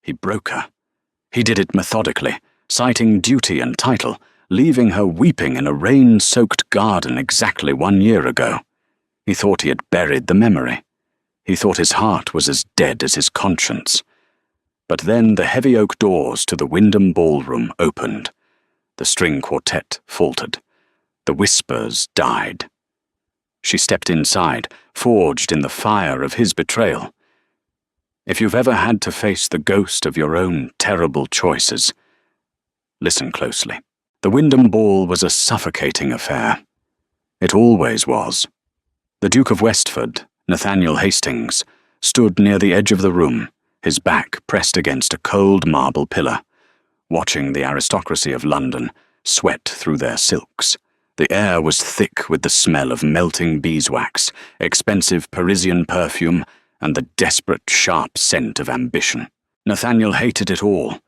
He broke her. He did it methodically, citing duty and title, leaving her weeping in a rain-soaked garden exactly 1 year ago. He thought he had buried the memory. He thought his heart was as dead as his conscience. But then the heavy oak doors to the Wyndham ballroom opened. The string quartet faltered. The whispers died. She stepped inside, forged in the fire of his betrayal. If you've ever had to face the ghost of your own terrible choices, listen closely. The Wyndham Ball was a suffocating affair. It always was. The Duke of Westford, Nathaniel Hastings, stood near the edge of the room, his back pressed against a cold marble pillar, watching the aristocracy of London sweat through their silks. The air was thick with the smell of melting beeswax, expensive Parisian perfume, and the desperate, sharp scent of ambition. Nathaniel hated it all.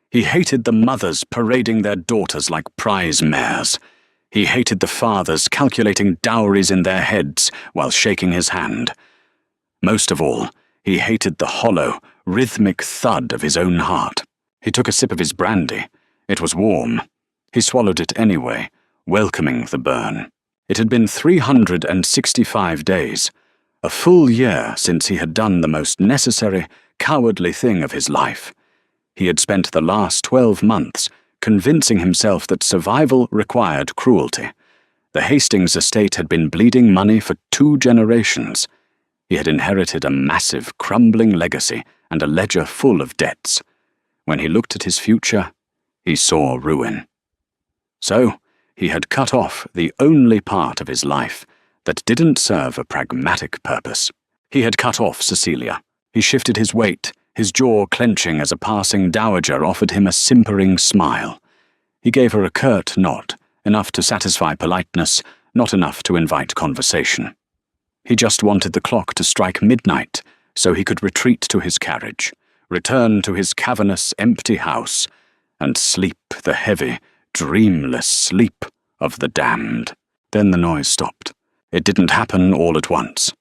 He hated the mothers parading their daughters like prize mares. He hated the fathers calculating dowries in their heads while shaking his hand. Most of all, he hated the hollow, rhythmic thud of his own heart. He took a sip of his brandy. It was warm. He swallowed it anyway, welcoming the burn. It had been 365 days, a full year since he had done the most necessary, cowardly thing of his life. He had spent the last 12 months convincing himself that survival required cruelty. The Hastings estate had been bleeding money for 2 generations. He had inherited a massive, crumbling legacy and a ledger full of debts. When he looked at his future, he saw ruin. So, he had cut off the only part of his life that didn't serve a pragmatic purpose. He had cut off Cecilia. He shifted his weight, his jaw clenching as a passing dowager offered him a simpering smile. He gave her a curt nod, enough to satisfy politeness, not enough to invite conversation. He just wanted the clock to strike midnight so he could retreat to his carriage, return to his cavernous, empty house, and sleep the heavy, dreamless sleep of the damned. Then the noise stopped. It didn't happen all at once.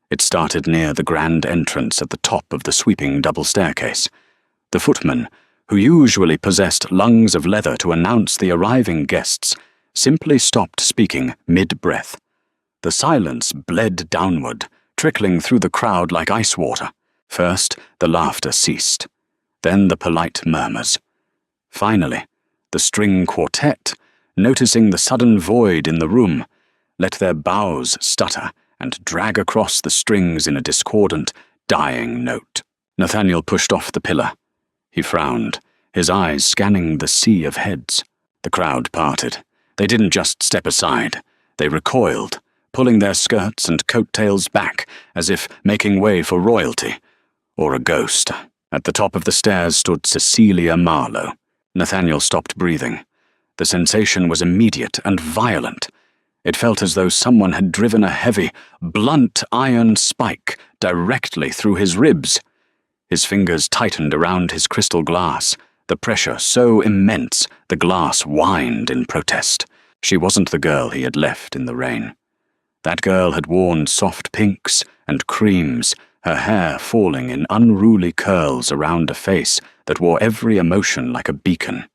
It started near the grand entrance at the top of the sweeping double staircase. The footman, who usually possessed lungs of leather to announce the arriving guests, simply stopped speaking mid-breath. The silence bled downward, trickling through the crowd like ice water. First, the laughter ceased. Then the polite murmurs. Finally, the string quartet, noticing the sudden void in the room, let their bows stutter and drag across the strings in a discordant, dying note. Nathaniel pushed off the pillar. He frowned, his eyes scanning the sea of heads. The crowd parted. They didn't just step aside. They recoiled, pulling their skirts and coattails back as if making way for royalty, or a ghost. At the top of the stairs stood Cecilia Marlowe. Nathaniel stopped breathing. The sensation was immediate and violent. It felt as though someone had driven a heavy, blunt iron spike directly through his ribs. His fingers tightened around his crystal glass, the pressure so immense the glass whined in protest. She wasn't the girl he had left in the rain. That girl had worn soft pinks and creams, her hair falling in unruly curls around a face that wore every emotion like a beacon.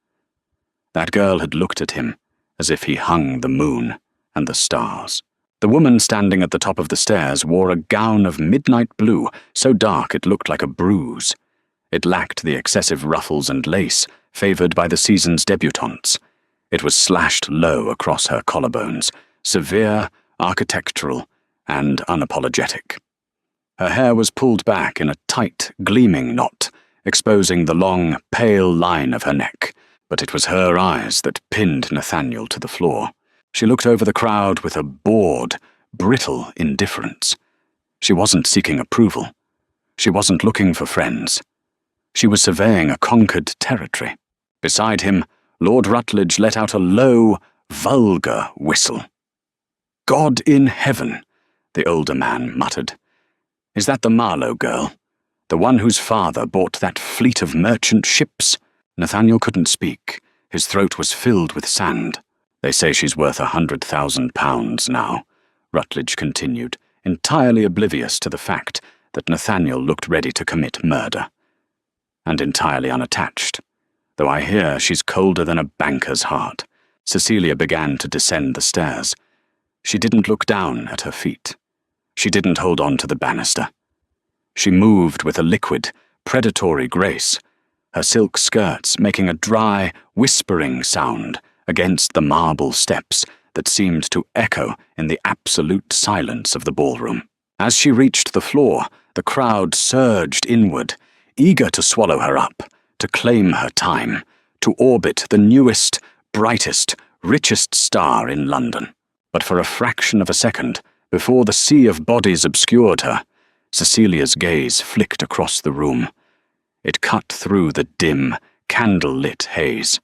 That girl had looked at him as if he hung the moon and the stars. The woman standing at the top of the stairs wore a gown of midnight blue, so dark it looked like a bruise. It lacked the excessive ruffles and lace favored by the season's debutantes. It was slashed low across her collarbones, severe, architectural, and unapologetic. Her hair was pulled back in a tight, gleaming knot, exposing the long, pale line of her neck, but it was her eyes that pinned Nathaniel to the floor. She looked over the crowd with a bored, brittle indifference. She wasn't seeking approval. She wasn't looking for friends. She was surveying a conquered territory. Beside him, Lord Rutledge let out a low, vulgar whistle. "God in heaven," the older man muttered. "Is that the Marlowe girl? The one whose father bought that fleet of merchant ships?" Nathaniel couldn't speak. His throat was filled with sand. "They say she's worth £100,000 now," Rutledge continued, entirely oblivious to the fact that Nathaniel looked ready to commit murder. and entirely unattached. Though I hear she's colder than a banker's heart. Cecilia began to descend the stairs. She didn't look down at her feet. She didn't hold on to the banister. She moved with a liquid, predatory grace, her silk skirts making a dry, whispering sound against the marble steps that seemed to echo in the absolute silence of the ballroom. As she reached the floor, the crowd surged inward, eager to swallow her up, to claim her time, to orbit the newest, brightest, richest star in London. But for a fraction of a second, before the sea of bodies obscured her, Cecilia's gaze flicked across the room. It cut through the dim, candle-lit haze.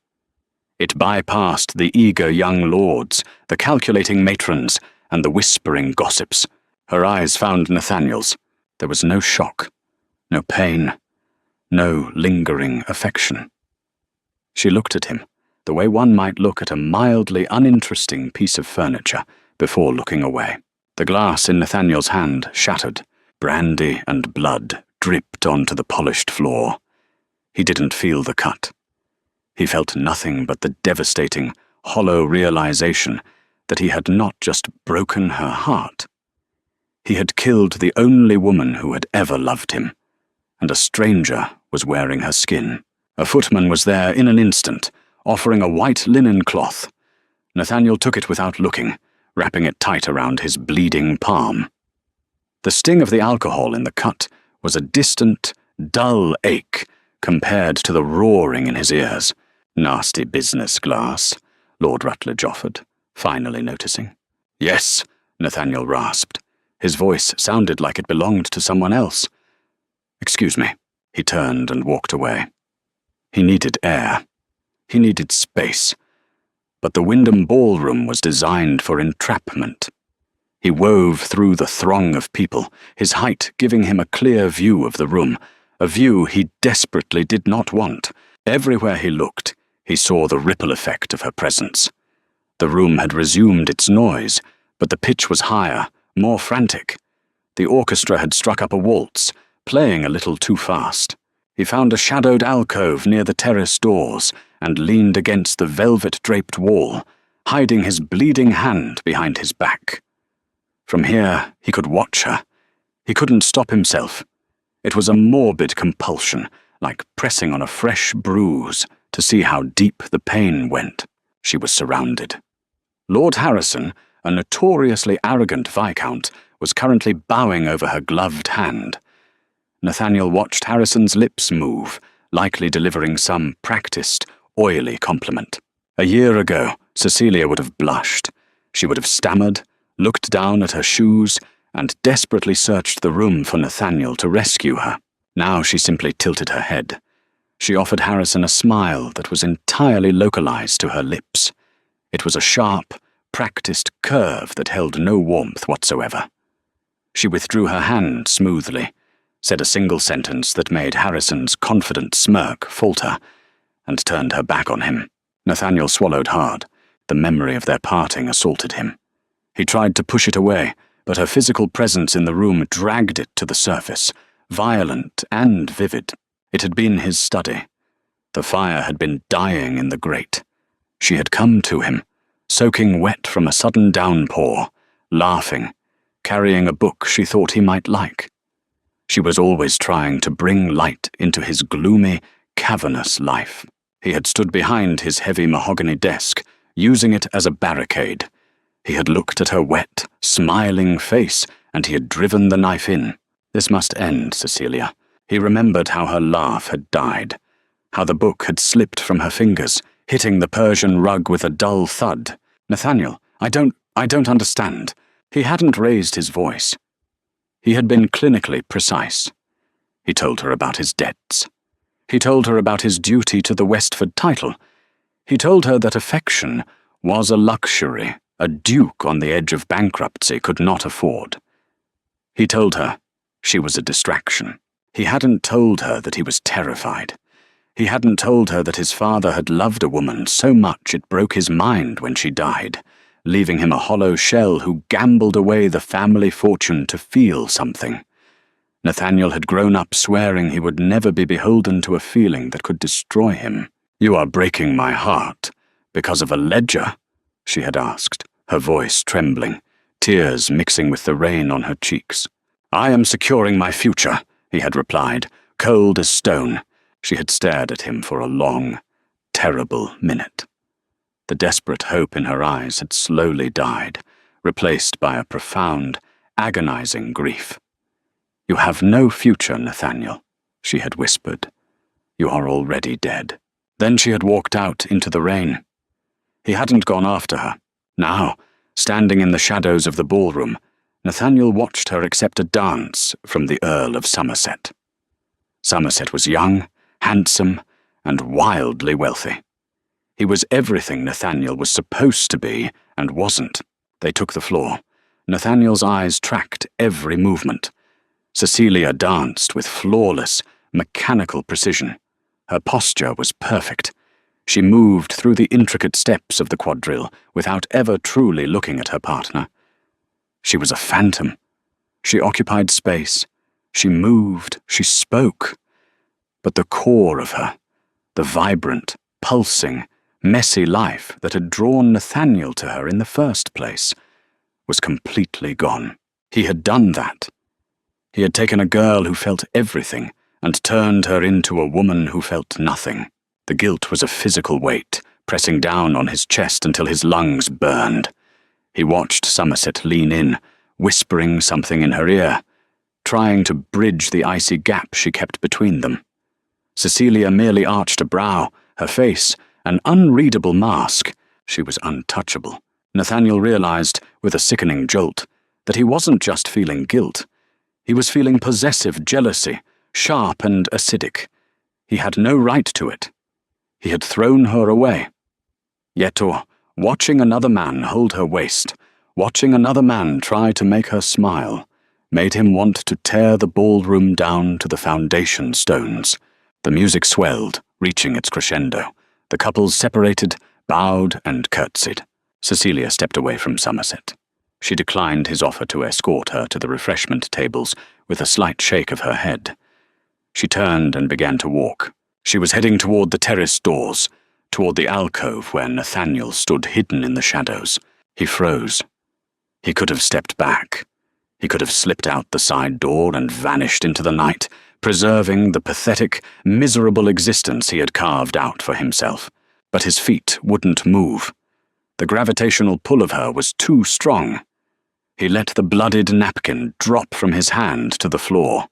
It bypassed the eager young lords, the calculating matrons, and the whispering gossips. Her eyes found Nathaniel's. There was no shock, no pain, no lingering affection. She looked at him, the way one might look at a mildly uninteresting piece of furniture before looking away. The glass in Nathaniel's hand shattered. Brandy and blood dripped onto the polished floor. He didn't feel the cut. He felt nothing but the devastating, hollow realization that he had not just broken her heart. He had killed the only woman who had ever loved him, and a stranger was wearing her skin. A footman was there in an instant, offering a white linen cloth. Nathaniel took it without looking, wrapping it tight around his bleeding palm. The sting of the alcohol in the cut was a distant, dull ache compared to the roaring in his ears. "Nasty business, Glass," Lord Rutledge offered, finally noticing. "Yes," Nathaniel rasped. His voice sounded like it belonged to someone else. "Excuse me." He turned and walked away. He needed air. He needed space. But the Wyndham Ballroom was designed for entrapment. He wove through the throng of people, his height giving him a clear view of the room, a view he desperately did not want. Everywhere he looked, he saw the ripple effect of her presence. The room had resumed its noise, but the pitch was higher, more frantic. The orchestra had struck up a waltz, playing a little too fast. He found a shadowed alcove near the terrace doors and leaned against the velvet-draped wall, hiding his bleeding hand behind his back. From here, he could watch her. He couldn't stop himself. It was a morbid compulsion, like pressing on a fresh bruise to see how deep the pain went. She was surrounded. Lord Harrison, a notoriously arrogant viscount, was currently bowing over her gloved hand. Nathaniel watched Harrison's lips move, likely delivering some practiced, oily compliment. A year ago, Cecilia would have blushed. She would have stammered, looked down at her shoes, and desperately searched the room for Nathaniel to rescue her. Now she simply tilted her head. She offered Harrison a smile that was entirely localized to her lips. It was a sharp, practiced curve that held no warmth whatsoever. She withdrew her hand smoothly, said a single sentence that made Harrison's confident smirk falter, and turned her back on him. Nathaniel swallowed hard. The memory of their parting assaulted him. He tried to push it away, but her physical presence in the room dragged it to the surface, violent and vivid. It had been his study. The fire had been dying in the grate. She had come to him, soaking wet from a sudden downpour, laughing, carrying a book she thought he might like. She was always trying to bring light into his gloomy, cavernous life. He had stood behind his heavy mahogany desk, using it as a barricade. He had looked at her wet, smiling face, and he had driven the knife in. This must end, Cecilia. He remembered how her laugh had died, how the book had slipped from her fingers, hitting the Persian rug with a dull thud. "Nathaniel, I don't understand." He hadn't raised his voice. He had been clinically precise. He told her about his debts. He told her about his duty to the Westford title. He told her that affection was a luxury a duke on the edge of bankruptcy could not afford. He told her she was a distraction. He hadn't told her that he was terrified. He hadn't told her that his father had loved a woman so much it broke his mind when she died, leaving him a hollow shell who gambled away the family fortune to feel something. Nathaniel had grown up swearing he would never be beholden to a feeling that could destroy him. "You are breaking my heart because of a ledger?" she had asked, her voice trembling, tears mixing with the rain on her cheeks. "I am securing my future," he had replied, cold as stone. She had stared at him for a long, terrible minute. The desperate hope in her eyes had slowly died, replaced by a profound, agonizing grief. "You have no future, Nathaniel," she had whispered. "You are already dead." Then she had walked out into the rain. He hadn't gone after her. Now, standing in the shadows of the ballroom, Nathaniel watched her accept a dance from the Earl of Somerset. Somerset was young, handsome, and wildly wealthy. He was everything Nathaniel was supposed to be and wasn't. They took the floor. Nathaniel's eyes tracked every movement. Cecilia danced with flawless, mechanical precision. Her posture was perfect. She moved through the intricate steps of the quadrille without ever truly looking at her partner. She was a phantom. She occupied space. She moved. She spoke. But the core of her, the vibrant, pulsing, messy life that had drawn Nathaniel to her in the first place, was completely gone. He had done that. He had taken a girl who felt everything and turned her into a woman who felt nothing. The guilt was a physical weight, pressing down on his chest until his lungs burned. He watched Somerset lean in, whispering something in her ear, trying to bridge the icy gap she kept between them. Cecilia merely arched a brow, her face an unreadable mask. She was untouchable. Nathaniel realized, with a sickening jolt, that he wasn't just feeling guilt. He was feeling possessive jealousy, sharp and acidic. He had no right to it. He had thrown her away. Yet, watching another man hold her waist, watching another man try to make her smile, made him want to tear the ballroom down to the foundation stones. The music swelled, reaching its crescendo. The couples separated, bowed, and curtsied. Cecilia stepped away from Somerset. She declined his offer to escort her to the refreshment tables with a slight shake of her head. She turned and began to walk. She was heading toward the terrace doors, toward the alcove where Nathaniel stood hidden in the shadows. He froze. He could have stepped back. He could have slipped out the side door and vanished into the night, preserving the pathetic, miserable existence he had carved out for himself. But his feet wouldn't move. The gravitational pull of her was too strong. He let the blooded napkin drop from his hand to the floor.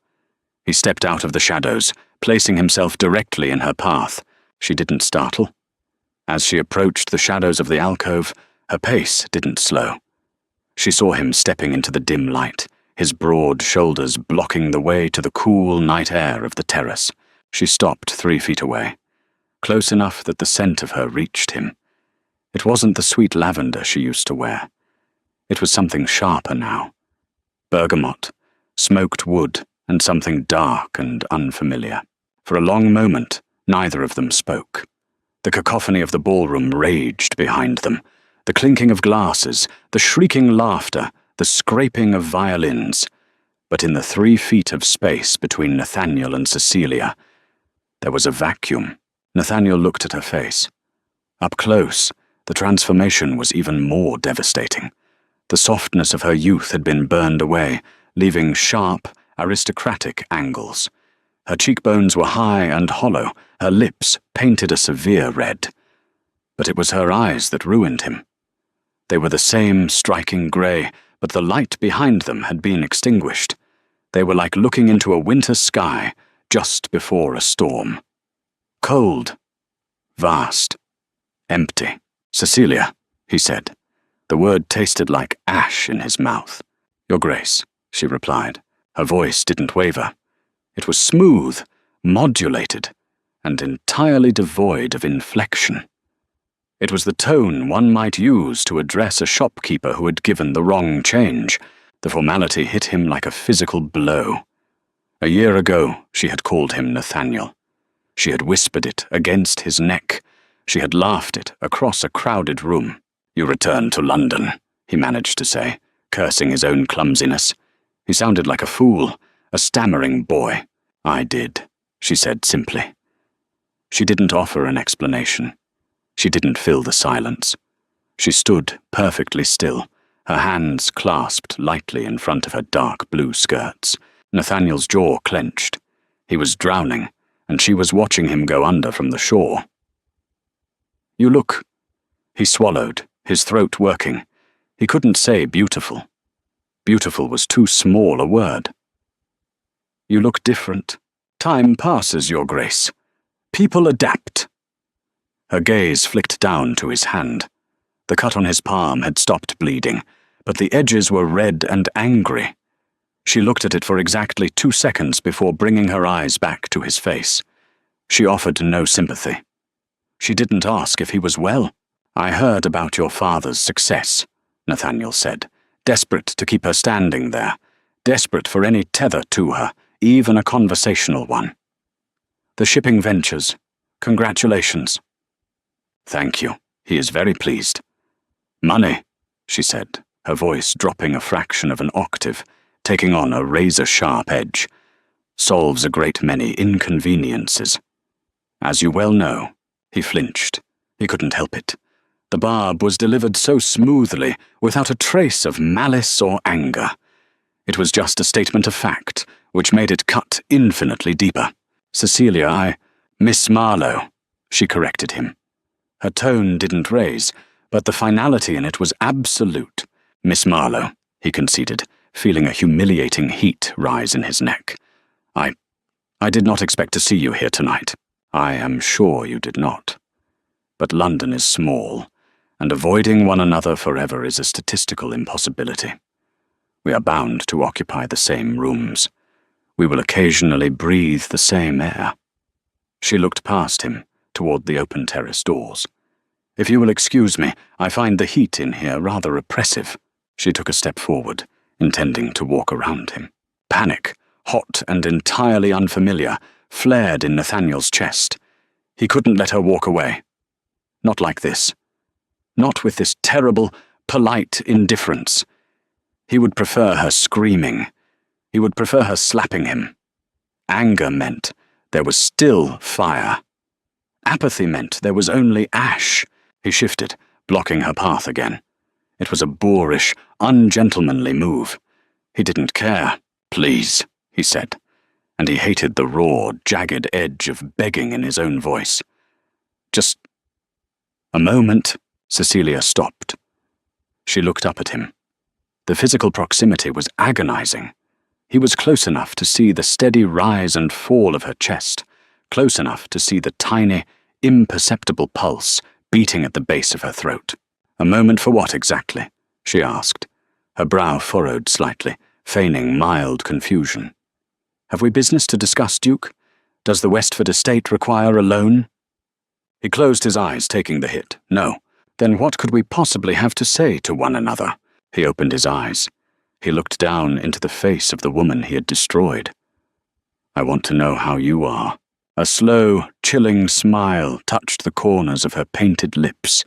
He stepped out of the shadows, placing himself directly in her path. She didn't startle. As she approached the shadows of the alcove, her pace didn't slow. She saw him stepping into the dim light, his broad shoulders blocking the way to the cool night air of the terrace. She stopped 3 feet away, close enough that the scent of her reached him. It wasn't the sweet lavender she used to wear. It was something sharper now. Bergamot, smoked wood, and something dark and unfamiliar. For a long moment, neither of them spoke. The cacophony of the ballroom raged behind them. The clinking of glasses, the shrieking laughter, the scraping of violins. But in the 3 feet of space between Nathaniel and Cecilia, there was a vacuum. Nathaniel looked at her face. Up close, the transformation was even more devastating. The softness of her youth had been burned away, leaving sharp, aristocratic angles. Her cheekbones were high and hollow, her lips painted a severe red. But it was her eyes that ruined him. They were the same striking grey, but the light behind them had been extinguished. They were like looking into a winter sky just before a storm. Cold, vast, empty. "Cecilia," he said. The word tasted like ash in his mouth. "Your Grace," she replied. Her voice didn't waver. It was smooth, modulated, and entirely devoid of inflection. It was the tone one might use to address a shopkeeper who had given the wrong change. The formality hit him like a physical blow. A year ago, she had called him Nathaniel. She had whispered it against his neck. She had laughed it across a crowded room. "You returned to London," he managed to say, cursing his own clumsiness. He sounded like a fool a stammering boy. I did, she said simply. She didn't offer an explanation. She didn't fill the silence. She stood perfectly still, her hands clasped lightly in front of her dark blue skirts. Nathaniel's jaw clenched. He was drowning, and she was watching him go under from the shore. You look... He swallowed, his throat working. He couldn't say beautiful. Beautiful was too small a word. You look different. Time passes, Your Grace. People adapt. Her gaze flicked down to his hand. The cut on his palm had stopped bleeding, but the edges were red and angry. She looked at it for exactly 2 seconds before bringing her eyes back to his face. She offered no sympathy. She didn't ask if he was well. I heard about your father's success, Nathaniel said, desperate to keep her standing there, desperate for any tether to her, even a conversational one. The shipping ventures. Congratulations. Thank you. He is very pleased. Money, she said, her voice dropping a fraction of an octave, taking on a razor-sharp edge, solves a great many inconveniences. As you well know, he flinched. He couldn't help it. The barb was delivered so smoothly, without a trace of malice or anger. It was just a statement of fact, which made it cut infinitely deeper. Cecilia, Miss Marlowe, she corrected him. Her tone didn't raise, but the finality in it was absolute. Miss Marlowe, he conceded, feeling a humiliating heat rise in his neck. I did not expect to see you here tonight. I am sure you did not. But London is small, and avoiding one another forever is a statistical impossibility. We are bound to occupy the same rooms. We will occasionally breathe the same air. She looked past him, toward the open terrace doors. If you will excuse me, I find the heat in here rather oppressive. She took a step forward, intending to walk around him. Panic, hot and entirely unfamiliar, flared in Nathaniel's chest. He couldn't let her walk away. Not like this. Not with this terrible, polite indifference. He would prefer her screaming. He would prefer her slapping him. Anger meant there was still fire. Apathy meant there was only ash. He shifted, blocking her path again. It was a boorish, ungentlemanly move. He didn't care. Please, he said, and he hated the raw, jagged edge of begging in his own voice. Just a moment. Cecilia stopped. She looked up at him. The physical proximity was agonizing. He was close enough to see the steady rise and fall of her chest, close enough to see the tiny, imperceptible pulse beating at the base of her throat. A moment for what exactly? She asked, her brow furrowed slightly, feigning mild confusion. Have we business to discuss, Duke? Does the Westford estate require a loan? He closed his eyes, taking the hit. No. Then what could we possibly have to say to one another? He opened his eyes. He looked down into the face of the woman he had destroyed. I want to know how you are. A slow, chilling smile touched the corners of her painted lips.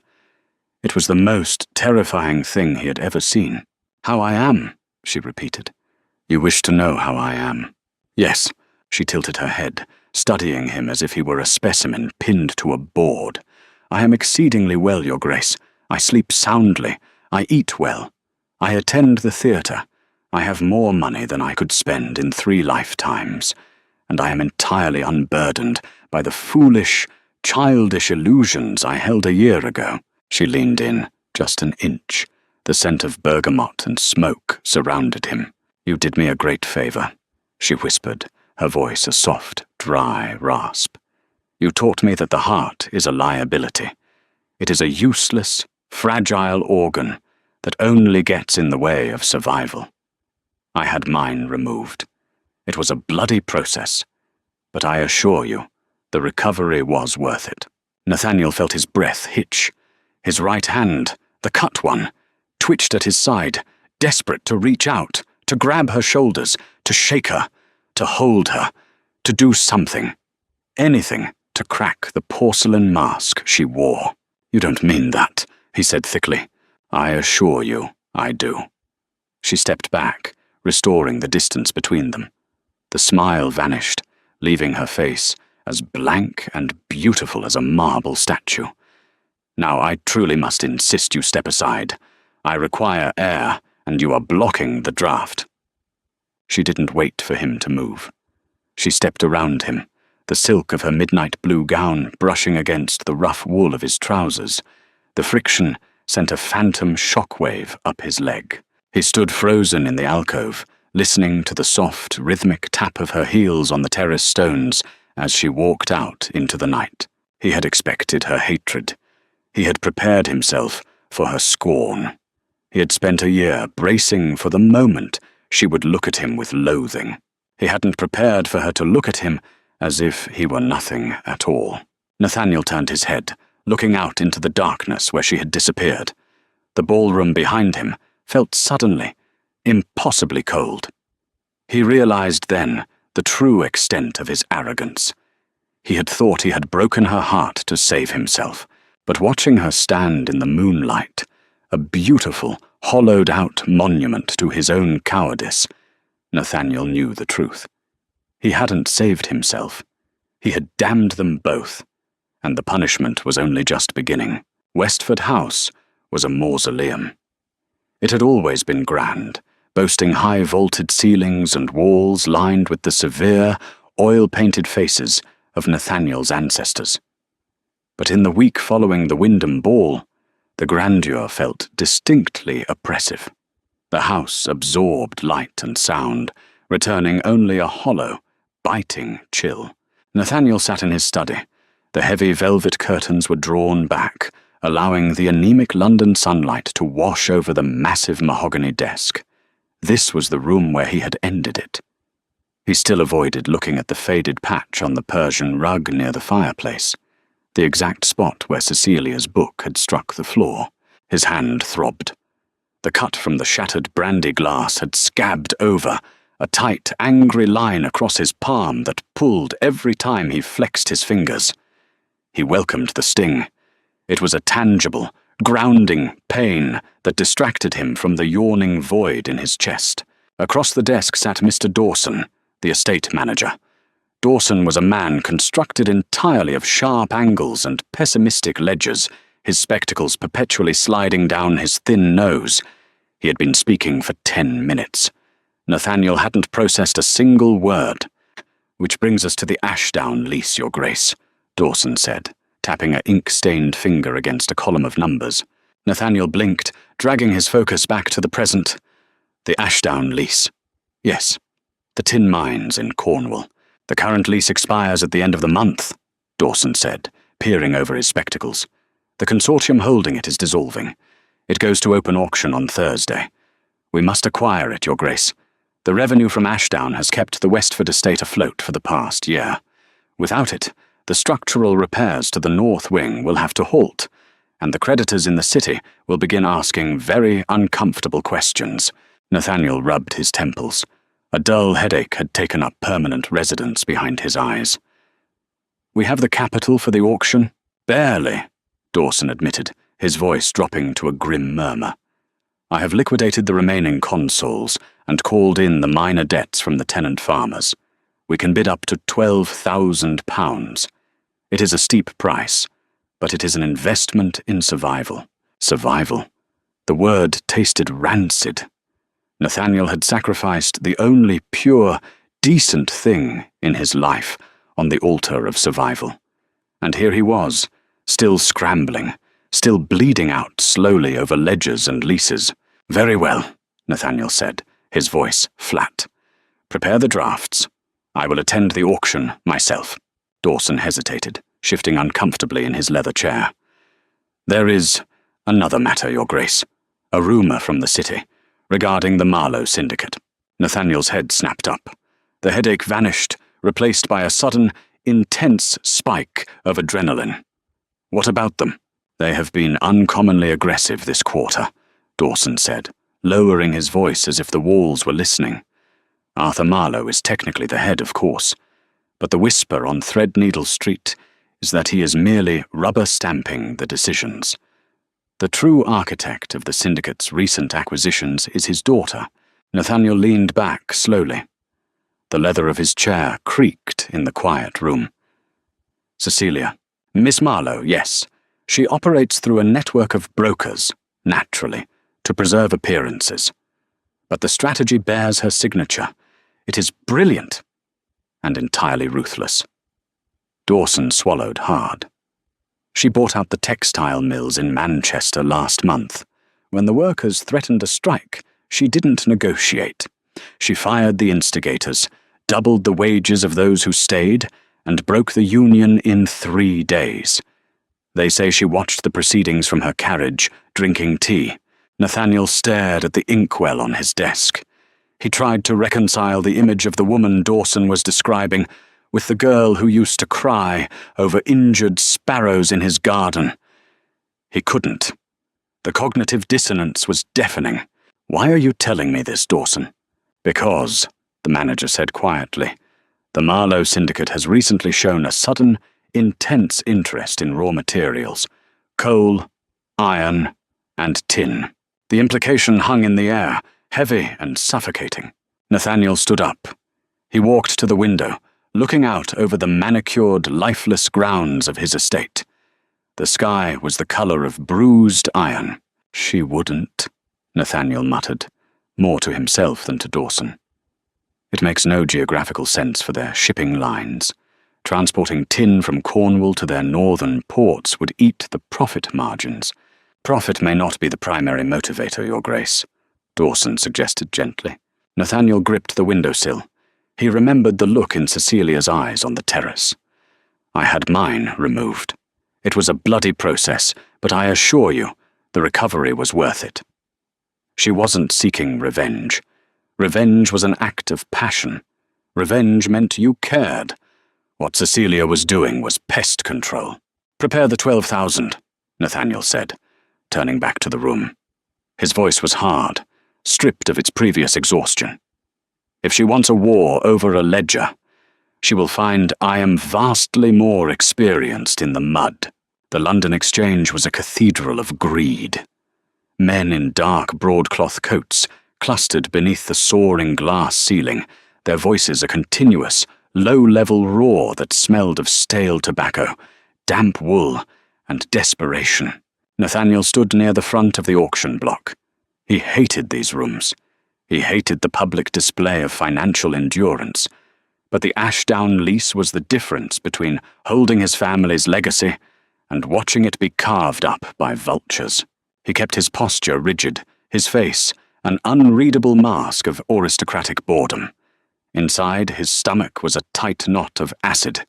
It was the most terrifying thing he had ever seen. How I am, she repeated. You wish to know how I am? Yes, she tilted her head, studying him as if he were a specimen pinned to a board. I am exceedingly well, Your Grace. I sleep soundly. I eat well. I attend the theatre. I have more money than I could spend in 3 lifetimes, and I am entirely unburdened by the foolish, childish illusions I held a year ago. She leaned in, just an inch. The scent of bergamot and smoke surrounded him. You did me a great favor, she whispered, her voice a soft, dry rasp. You taught me that the heart is a liability. It is a useless, fragile organ that only gets in the way of survival. I had mine removed. It was a bloody process, but I assure you, the recovery was worth it. Nathaniel felt his breath hitch. His right hand, the cut one, twitched at his side, desperate to reach out, to grab her shoulders, to shake her, to hold her, to do something, anything to crack the porcelain mask she wore. You don't mean that, he said thickly. I assure you, I do. She stepped back, restoring the distance between them. The smile vanished, leaving her face as blank and beautiful as a marble statue. "Now I truly must insist you step aside. I require air, and you are blocking the draft." She didn't wait for him to move. She stepped around him, the silk of her midnight blue gown brushing against the rough wool of his trousers. The friction sent a phantom shockwave up his leg. He stood frozen in the alcove, listening to the soft, rhythmic tap of her heels on the terrace stones as she walked out into the night. He had expected her hatred. He had prepared himself for her scorn. He had spent a year bracing for the moment she would look at him with loathing. He hadn't prepared for her to look at him as if he were nothing at all. Nathaniel turned his head, looking out into the darkness where she had disappeared. The ballroom behind him felt suddenly, impossibly cold. He realized then the true extent of his arrogance. He had thought he had broken her heart to save himself, but watching her stand in the moonlight, a beautiful, hollowed-out monument to his own cowardice, Nathaniel knew the truth. He hadn't saved himself. He had damned them both, and the punishment was only just beginning. Westford House was a mausoleum. It had always been grand, boasting high-vaulted ceilings and walls lined with the severe, oil-painted faces of Nathaniel's ancestors. But in the week following the Wyndham Ball, the grandeur felt distinctly oppressive. The house absorbed light and sound, returning only a hollow, biting chill. Nathaniel sat in his study. The heavy velvet curtains were drawn back, allowing the anemic London sunlight to wash over the massive mahogany desk. This was the room where he had ended it. He still avoided looking at the faded patch on the Persian rug near the fireplace, the exact spot where Cecilia's book had struck the floor. His hand throbbed. The cut from the shattered brandy glass had scabbed over, a tight, angry line across his palm that pulled every time he flexed his fingers. He welcomed the sting. It was a tangible, grounding pain that distracted him from the yawning void in his chest. Across the desk sat Mr. Dawson, the estate manager. Dawson was a man constructed entirely of sharp angles and pessimistic ledgers, his spectacles perpetually sliding down his thin nose. He had been speaking for 10 minutes. Nathaniel hadn't processed a single word. "Which brings us to the Ashdown lease, Your Grace," Dawson said, tapping an ink-stained finger against a column of numbers. Nathaniel blinked, dragging his focus back to the present. "The Ashdown lease. Yes, the tin mines in Cornwall. The current lease expires at the end of the month," Dawson said, peering over his spectacles. "The consortium holding it is dissolving. It goes to open auction on Thursday. We must acquire it, Your Grace. The revenue from Ashdown has kept the Westford estate afloat for the past year. Without it, the structural repairs to the north wing will have to halt, and the creditors in the city will begin asking very uncomfortable questions." Nathaniel rubbed his temples. A dull headache had taken up permanent residence behind his eyes. "We have the capital for the auction?" "Barely," Dawson admitted, his voice dropping to a grim murmur. "I have liquidated the remaining consols and called in the minor debts from the tenant farmers. We can bid up to £12,000. It is a steep price, but it is an investment in survival." Survival. The word tasted rancid. Nathaniel had sacrificed the only pure, decent thing in his life on the altar of survival. And here he was, still scrambling, still bleeding out slowly over ledgers and leases. "Very well," Nathaniel said, his voice flat. "Prepare the drafts. I will attend the auction myself." Dawson hesitated, shifting uncomfortably in his leather chair. "There is another matter, Your Grace. A rumour from the city, regarding the Marlowe syndicate." Nathaniel's head snapped up. The headache vanished, replaced by a sudden, intense spike of adrenaline. "What about them?" "They have been uncommonly aggressive this quarter," Dawson said, lowering his voice as if the walls were listening. "Arthur Marlowe is technically the head, of course, but the whisper on Threadneedle Street is that he is merely rubber-stamping the decisions. The true architect of the syndicate's recent acquisitions is his daughter." Nathaniel leaned back slowly. The leather of his chair creaked in the quiet room. Cecilia. Miss Marlowe, yes. She operates through a network of brokers, naturally, to preserve appearances. But the strategy bears her signature. It is brilliant and entirely ruthless. Dawson swallowed hard. She bought out the textile mills in Manchester last month. When the workers threatened a strike, she didn't negotiate. She fired the instigators, doubled the wages of those who stayed, and broke the union in 3 days. They say she watched the proceedings from her carriage, drinking tea. Nathaniel stared at the inkwell on his desk. He tried to reconcile the image of the woman Dawson was describing with the girl who used to cry over injured sparrows in his garden. He couldn't. The cognitive dissonance was deafening. Why are you telling me this, Dawson? Because, the manager said quietly, the Marlowe Syndicate has recently shown a sudden, intense interest in raw materials, coal, iron, and tin. The implication hung in the air, heavy and suffocating. Nathaniel stood up. He walked to the window, looking out over the manicured, lifeless grounds of his estate. The sky was the color of bruised iron. She wouldn't, Nathaniel muttered, more to himself than to Dawson. It makes no geographical sense for their shipping lines. Transporting tin from Cornwall to their northern ports would eat the profit margins. Profit may not be the primary motivator, Your Grace, Dawson suggested gently. Nathaniel gripped the windowsill. He remembered the look in Cecilia's eyes on the terrace. I had mine removed. It was a bloody process, but I assure you, the recovery was worth it. She wasn't seeking revenge. Revenge was an act of passion. Revenge meant you cared. What Cecilia was doing was pest control. Prepare the 12,000, Nathaniel said, turning back to the room. His voice was hard, stripped of its previous exhaustion. If she wants a war over a ledger, she will find I am vastly more experienced in the mud. The London Exchange was a cathedral of greed. Men in dark broadcloth coats clustered beneath the soaring glass ceiling, their voices a continuous, low-level roar that smelled of stale tobacco, damp wool, and desperation. Nathaniel stood near the front of the auction block. He hated these rooms. He hated the public display of financial endurance. But the Ashdown lease was the difference between holding his family's legacy and watching it be carved up by vultures. He kept his posture rigid, his face an unreadable mask of aristocratic boredom. Inside, his stomach was a tight knot of acid.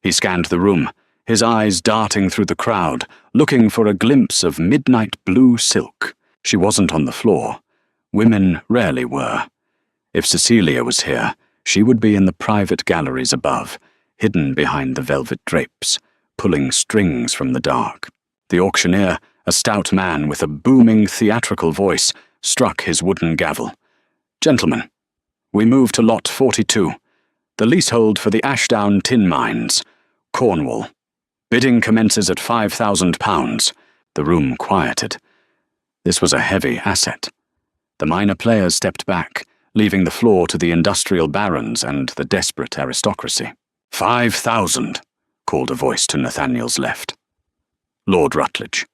He scanned the room, his eyes darting through the crowd, looking for a glimpse of midnight blue silk. She wasn't on the floor. Women rarely were. If Cecilia was here, she would be in the private galleries above, hidden behind the velvet drapes, pulling strings from the dark. The auctioneer, a stout man with a booming theatrical voice, struck his wooden gavel. Gentlemen, we move to lot 42, the leasehold for the Ashdown tin mines, Cornwall. Bidding commences at £5,000. The room quieted. This was a heavy asset. The minor players stepped back, leaving the floor to the industrial barons and the desperate aristocracy. 5,000, called a voice to Nathaniel's left. Lord Rutledge.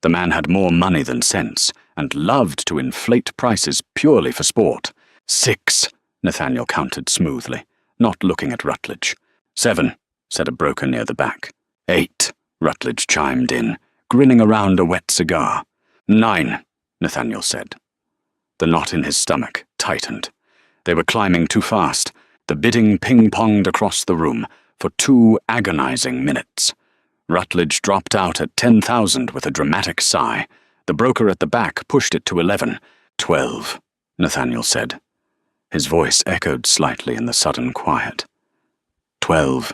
The man had more money than sense, and loved to inflate prices purely for sport. 6, Nathaniel counted smoothly, not looking at Rutledge. 7, said a broker near the back. 8, Rutledge chimed in, grinning around a wet cigar. 9, Nathaniel said. The knot in his stomach tightened. They were climbing too fast. The bidding ping-ponged across the room for 2 agonizing minutes. Rutledge dropped out at 10,000 with a dramatic sigh. The broker at the back pushed it to 11. 12, Nathaniel said. His voice echoed slightly in the sudden quiet. 12.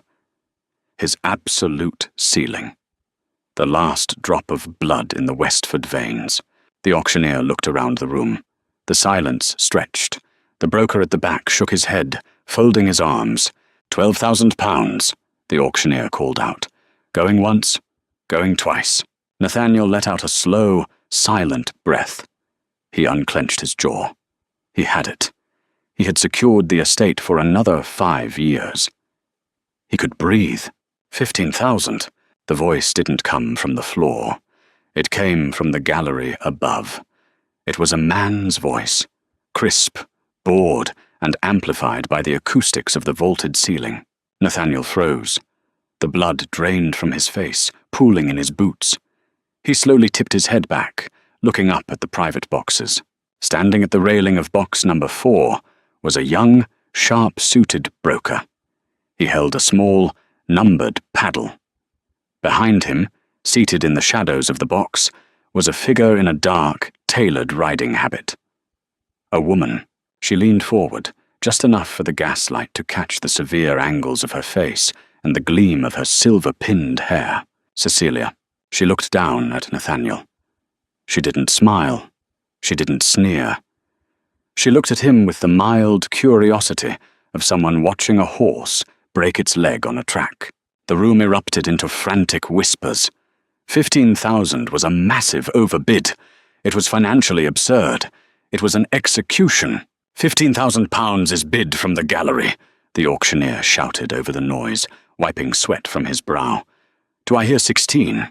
His absolute ceiling. The last drop of blood in the Westford veins. The auctioneer looked around the room. The silence stretched. The broker at the back shook his head, folding his arms. £12,000, the auctioneer called out. Going once, going twice. Nathaniel let out a slow, silent breath. He unclenched his jaw. He had it. He had secured the estate for another 5 years. He could breathe. 15,000. The voice didn't come from the floor. It came from the gallery above. It was a man's voice, crisp, bored, and amplified by the acoustics of the vaulted ceiling. Nathaniel froze. The blood drained from his face, pooling in his boots. He slowly tipped his head back, looking up at the private boxes. Standing at the railing of box number 4 was a young, sharp-suited broker. He held a small, numbered paddle. Behind him, seated in the shadows of the box, was a figure in a dark, tailored riding habit. A woman. She leaned forward, just enough for the gaslight to catch the severe angles of her face and the gleam of her silver-pinned hair. Cecilia. She looked down at Nathaniel. She didn't smile. She didn't sneer. She looked at him with the mild curiosity of someone watching a horse break its leg on a track. The room erupted into frantic whispers. 15,000 was a massive overbid. It was financially absurd. It was an execution. £15,000 is bid from the gallery, the auctioneer shouted over the noise, wiping sweat from his brow. Do I hear 16?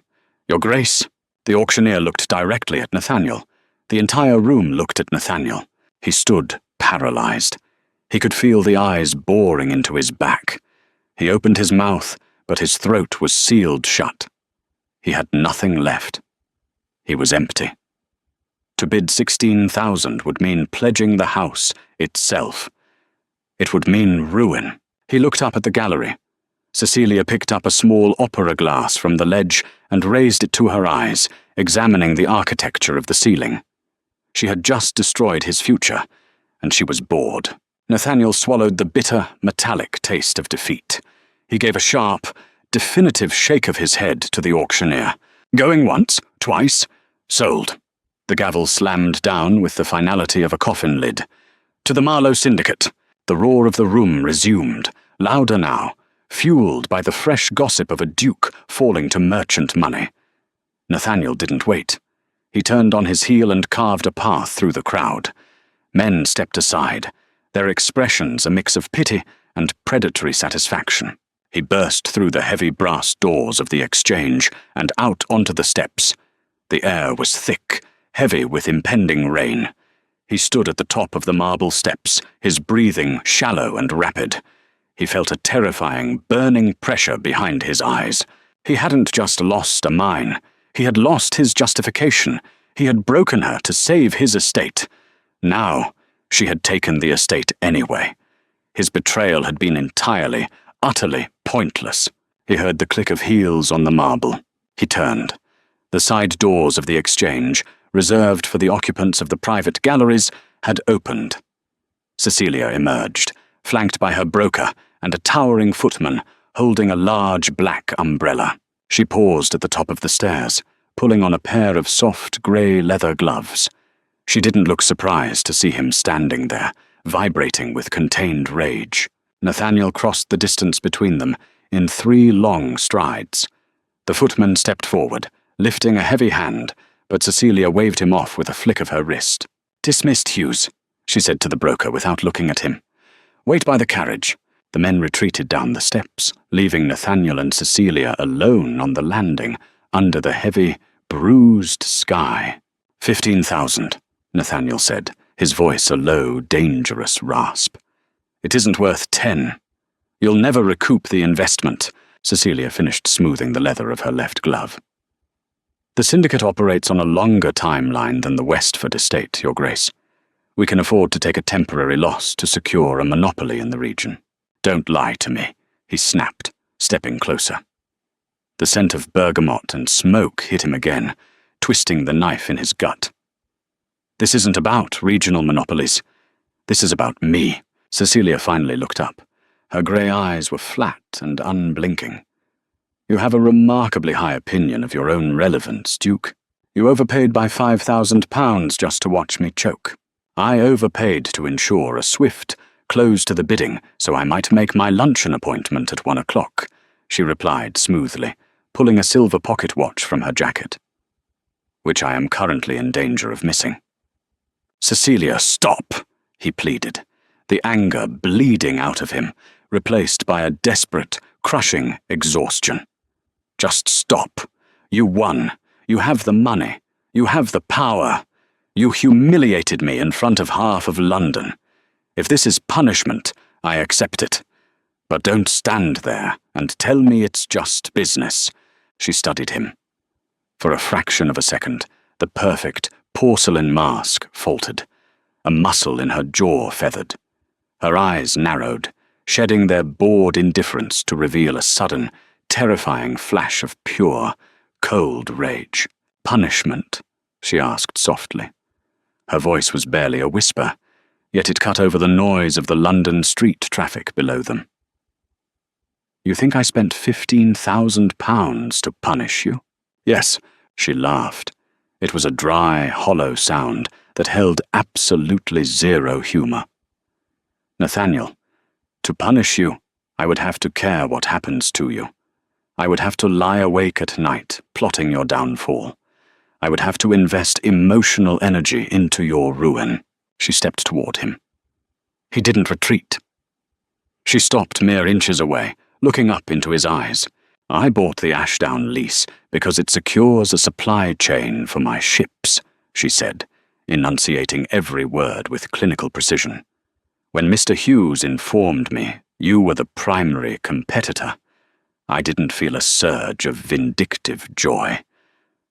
Your Grace? The auctioneer looked directly at Nathaniel. The entire room looked at Nathaniel. He stood, paralyzed. He could feel the eyes boring into his back. He opened his mouth, but his throat was sealed shut. He had nothing left. He was empty. To bid 16,000 would mean pledging the house itself. It would mean ruin. He looked up at the gallery. Cecilia picked up a small opera glass from the ledge and raised it to her eyes, examining the architecture of the ceiling. She had just destroyed his future, and she was bored. Nathaniel swallowed the bitter, metallic taste of defeat. He gave a sharp, definitive shake of his head to the auctioneer. Going once, twice, sold. The gavel slammed down with the finality of a coffin lid. To the Marlowe Syndicate. The roar of the room resumed, louder now, fueled by the fresh gossip of a duke falling to merchant money. Nathaniel didn't wait. He turned on his heel and carved a path through the crowd. Men stepped aside, their expressions a mix of pity and predatory satisfaction. He burst through the heavy brass doors of the exchange and out onto the steps. The air was thick, heavy with impending rain. He stood at the top of the marble steps, his breathing shallow and rapid. He felt a terrifying, burning pressure behind his eyes. He hadn't just lost a mine. He had lost his justification. He had broken her to save his estate. Now, she had taken the estate anyway. His betrayal had been entirely, utterly pointless. He heard the click of heels on the marble. He turned. The side doors of the exchange, reserved for the occupants of the private galleries, had opened. Cecilia emerged, flanked by her broker and a towering footman holding a large black umbrella. She paused at the top of the stairs, pulling on a pair of soft grey leather gloves. She didn't look surprised to see him standing there, vibrating with contained rage. Nathaniel crossed the distance between them in 3 long strides. The footman stepped forward, lifting a heavy hand, but Cecilia waved him off with a flick of her wrist. "Dismissed, Hughes," she said to the broker without looking at him. "Wait by the carriage." The men retreated down the steps, leaving Nathaniel and Cecilia alone on the landing under the heavy, bruised sky. 15,000, Nathaniel said, his voice a low, dangerous rasp. "It isn't worth 10. You'll never recoup the investment." Cecilia finished smoothing the leather of her left glove. "The syndicate operates on a longer timeline than the Westford estate, Your Grace. We can afford to take a temporary loss to secure a monopoly in the region." "Don't lie to me," he snapped, stepping closer. The scent of bergamot and smoke hit him again, twisting the knife in his gut. "This isn't about regional monopolies. This is about me." Cecilia finally looked up. Her grey eyes were flat and unblinking. "You have a remarkably high opinion of your own relevance, Duke. You overpaid by £5,000 just to watch me choke. I overpaid to ensure a swift close to the bidding so I might make my luncheon appointment at 1 o'clock, she replied smoothly, pulling a silver pocket watch from her jacket, "which I am currently in danger of missing." "Cecilia, stop," he pleaded. the anger bleeding out of him, replaced by a desperate, crushing exhaustion. Just stop. You won. You have the money. You have the power. You humiliated me in front of half of London. If this is punishment, I accept it. But don't stand there and tell me it's just business. She studied him. For a fraction of a second, the perfect porcelain mask faltered. A muscle in her jaw feathered. Her eyes narrowed, shedding their bored indifference to reveal a sudden, terrifying flash of pure, cold rage. Punishment? She asked softly. Her voice was barely a whisper, yet it cut over the noise of the London street traffic below them. You think I spent £15,000 to punish you? Yes, she laughed. It was a dry, hollow sound that held absolutely zero humor. Nathaniel, to punish you, I would have to care what happens to you. I would have to lie awake at night, plotting your downfall. I would have to invest emotional energy into your ruin. She stepped toward him. He didn't retreat. She stopped mere inches away, looking up into his eyes. I bought the Ashdown lease because it secures a supply chain for my ships, she said, enunciating every word with clinical precision. When Mr. Hughes informed me you were the primary competitor, I didn't feel a surge of vindictive joy.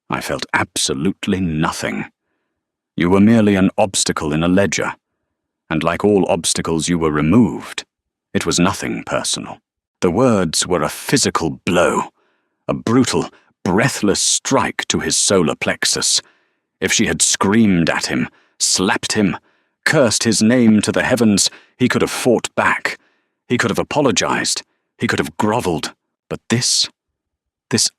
I felt absolutely nothing. You were merely an obstacle in a ledger, and like all obstacles you were removed. It was nothing personal. The words were a physical blow, a brutal, breathless strike to his solar plexus. If she had screamed at him, slapped him, cursed his name to the heavens, he could have fought back. He could have apologized. He could have groveled. But this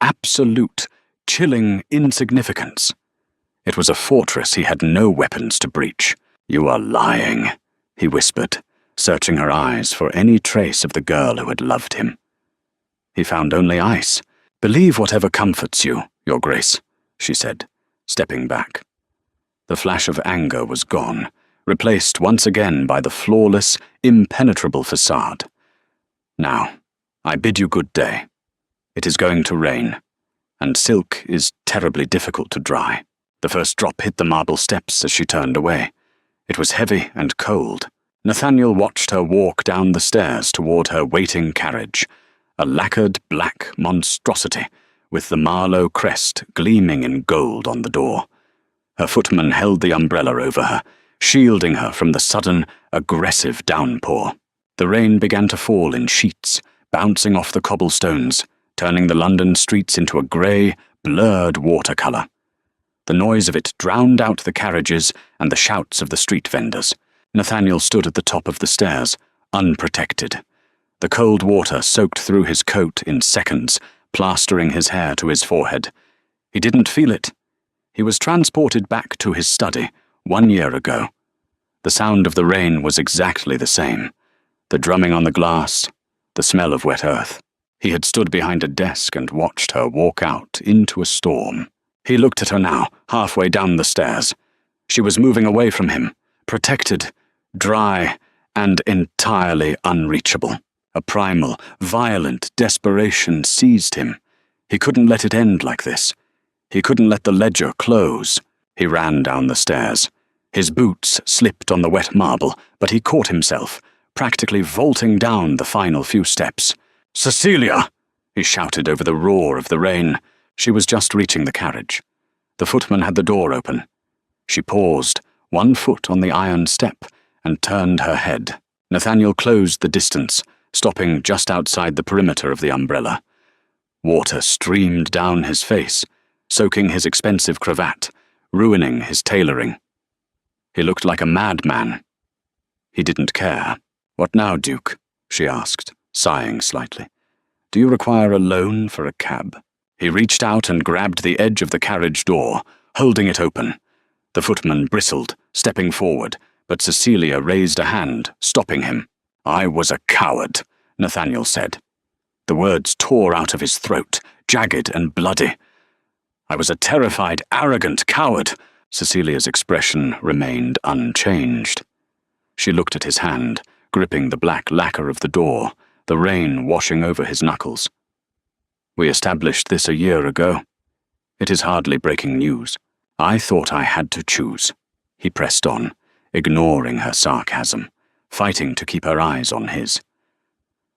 absolute, chilling insignificance. It was a fortress he had no weapons to breach. You are lying, he whispered, searching her eyes for any trace of the girl who had loved him. He found only ice. Believe whatever comforts you, Your Grace, she said, stepping back. The flash of anger was gone, replaced once again by the flawless, impenetrable facade. Now, I bid you good day. It is going to rain, and silk is terribly difficult to dry. The first drop hit the marble steps as she turned away. It was heavy and cold. Nathaniel watched her walk down the stairs toward her waiting carriage, a lacquered black monstrosity with the Marlowe crest gleaming in gold on the door. Her footman held the umbrella over her, shielding her from the sudden, aggressive downpour. The rain began to fall in sheets, bouncing off the cobblestones, turning the London streets into a grey, blurred watercolour. The noise of it drowned out the carriages and the shouts of the street vendors. Nathaniel stood at the top of the stairs, unprotected. The cold water soaked through his coat in seconds, plastering his hair to his forehead. He didn't feel it. He was transported back to his study 1 year ago. The sound of the rain was exactly the same. The drumming on the glass, the smell of wet earth. He had stood behind a desk and watched her walk out into a storm. He looked at her now, halfway down the stairs. She was moving away from him, protected, dry, and entirely unreachable. A primal, violent desperation seized him. He couldn't let it end like this. He couldn't let the ledger close. He ran down the stairs. His boots slipped on the wet marble, but he caught himself, practically vaulting down the final few steps. "Cecilia!" he shouted over the roar of the rain. She was just reaching the carriage. The footman had the door open. She paused, one foot on the iron step, and turned her head. Nathaniel closed the distance, stopping just outside the perimeter of the umbrella. Water streamed down his face, soaking his expensive cravat, ruining his tailoring. He looked like a madman. He didn't care. "What now, Duke?" she asked, sighing slightly. "Do you require a loan for a cab?" He reached out and grabbed the edge of the carriage door, holding it open. The footman bristled, stepping forward, but Cecilia raised a hand, stopping him. "I was a coward," Nathaniel said. The words tore out of his throat, jagged and bloody. "I was a terrified, arrogant coward." Cecilia's expression remained unchanged. She looked at his hand, gripping the black lacquer of the door, the rain washing over his knuckles. We established this a year ago. It is hardly breaking news. I thought I had to choose. He pressed on, ignoring her sarcasm, fighting to keep her eyes on his.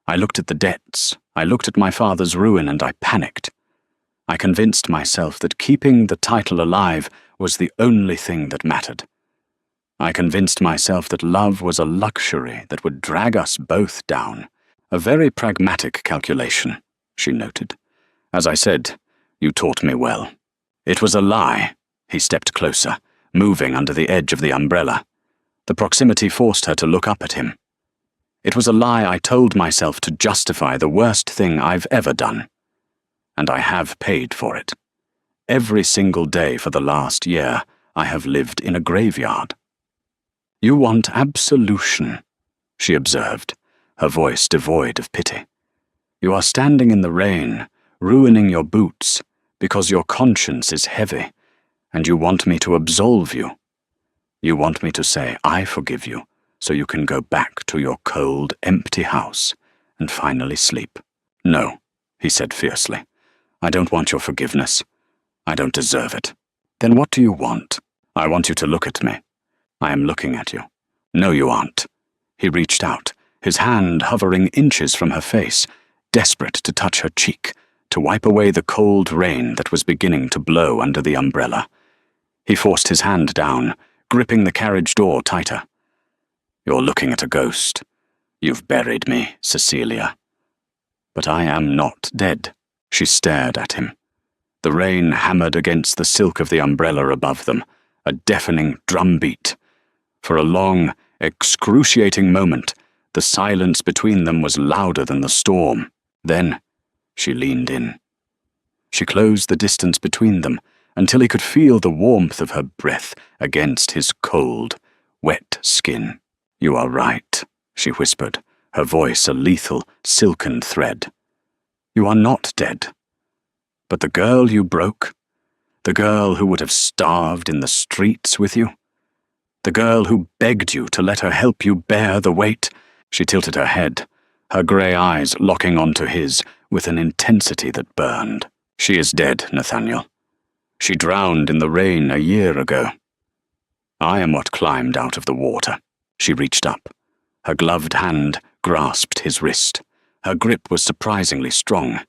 I looked at the debts, I looked at my father's ruin, and I panicked. I convinced myself that keeping the title alive was the only thing that mattered. I convinced myself that love was a luxury that would drag us both down. A very pragmatic calculation, she noted. As I said, you taught me well. It was a lie. He stepped closer, moving under the edge of the umbrella. The proximity forced her to look up at him. It was a lie I told myself to justify the worst thing I've ever done. And I have paid for it. Every single day for the last year, I have lived in a graveyard. You want absolution, she observed, her voice devoid of pity. You are standing in the rain, ruining your boots, because your conscience is heavy, and you want me to absolve you. You want me to say, I forgive you, so you can go back to your cold, empty house and finally sleep. No, he said fiercely. I don't want your forgiveness. I don't deserve it. Then what do you want? I want you to look at me. I am looking at you. No, you aren't. He reached out, his hand hovering inches from her face, desperate to touch her cheek, to wipe away the cold rain that was beginning to blow under the umbrella. He forced his hand down, gripping the carriage door tighter. You're looking at a ghost. You've buried me, Cecilia. But I am not dead. She stared at him. The rain hammered against the silk of the umbrella above them, a deafening drumbeat. For a long, excruciating moment, the silence between them was louder than the storm. Then, she leaned in. She closed the distance between them until he could feel the warmth of her breath against his cold, wet skin. You are right, she whispered, her voice a lethal, silken thread. You are not dead. But the girl you broke, the girl who would have starved in the streets with you, the girl who begged you to let her help you bear the weight. She tilted her head, her grey eyes locking onto his with an intensity that burned. She is dead, Nathaniel. She drowned in the rain a year ago. I am what climbed out of the water. She reached up. Her gloved hand grasped his wrist. Her grip was surprisingly strong.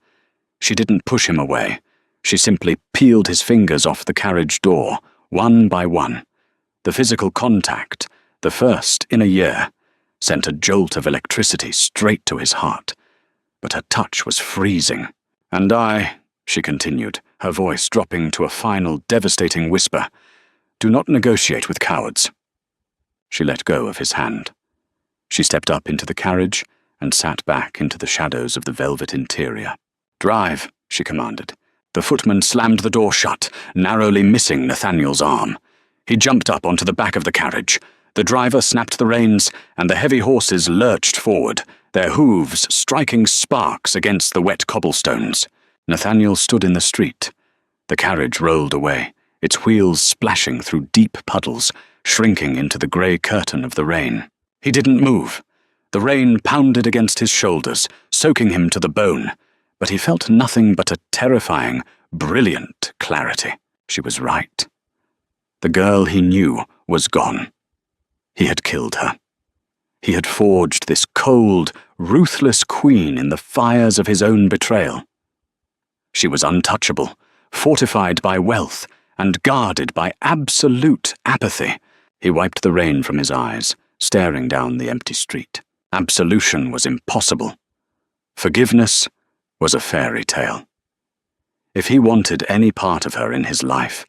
She didn't push him away. She simply peeled his fingers off the carriage door, one by one. The physical contact, the first in a year, sent a jolt of electricity straight to his heart. But her touch was freezing. And I, she continued, her voice dropping to a final devastating whisper, do not negotiate with cowards. She let go of his hand. She stepped up into the carriage and sat back into the shadows of the velvet interior. Drive, she commanded. The footman slammed the door shut, narrowly missing Nathaniel's arm. He jumped up onto the back of the carriage. The driver snapped the reins, and the heavy horses lurched forward, their hooves striking sparks against the wet cobblestones. Nathaniel stood in the street. The carriage rolled away, its wheels splashing through deep puddles, shrinking into the grey curtain of the rain. He didn't move. The rain pounded against his shoulders, soaking him to the bone, but he felt nothing but a terrifying, brilliant clarity. She was right. The girl he knew was gone. He had killed her. He had forged this cold, ruthless queen in the fires of his own betrayal. She was untouchable, fortified by wealth, and guarded by absolute apathy. He wiped the rain from his eyes, staring down the empty street. Absolution was impossible. Forgiveness was a fairy tale. If he wanted any part of her in his life,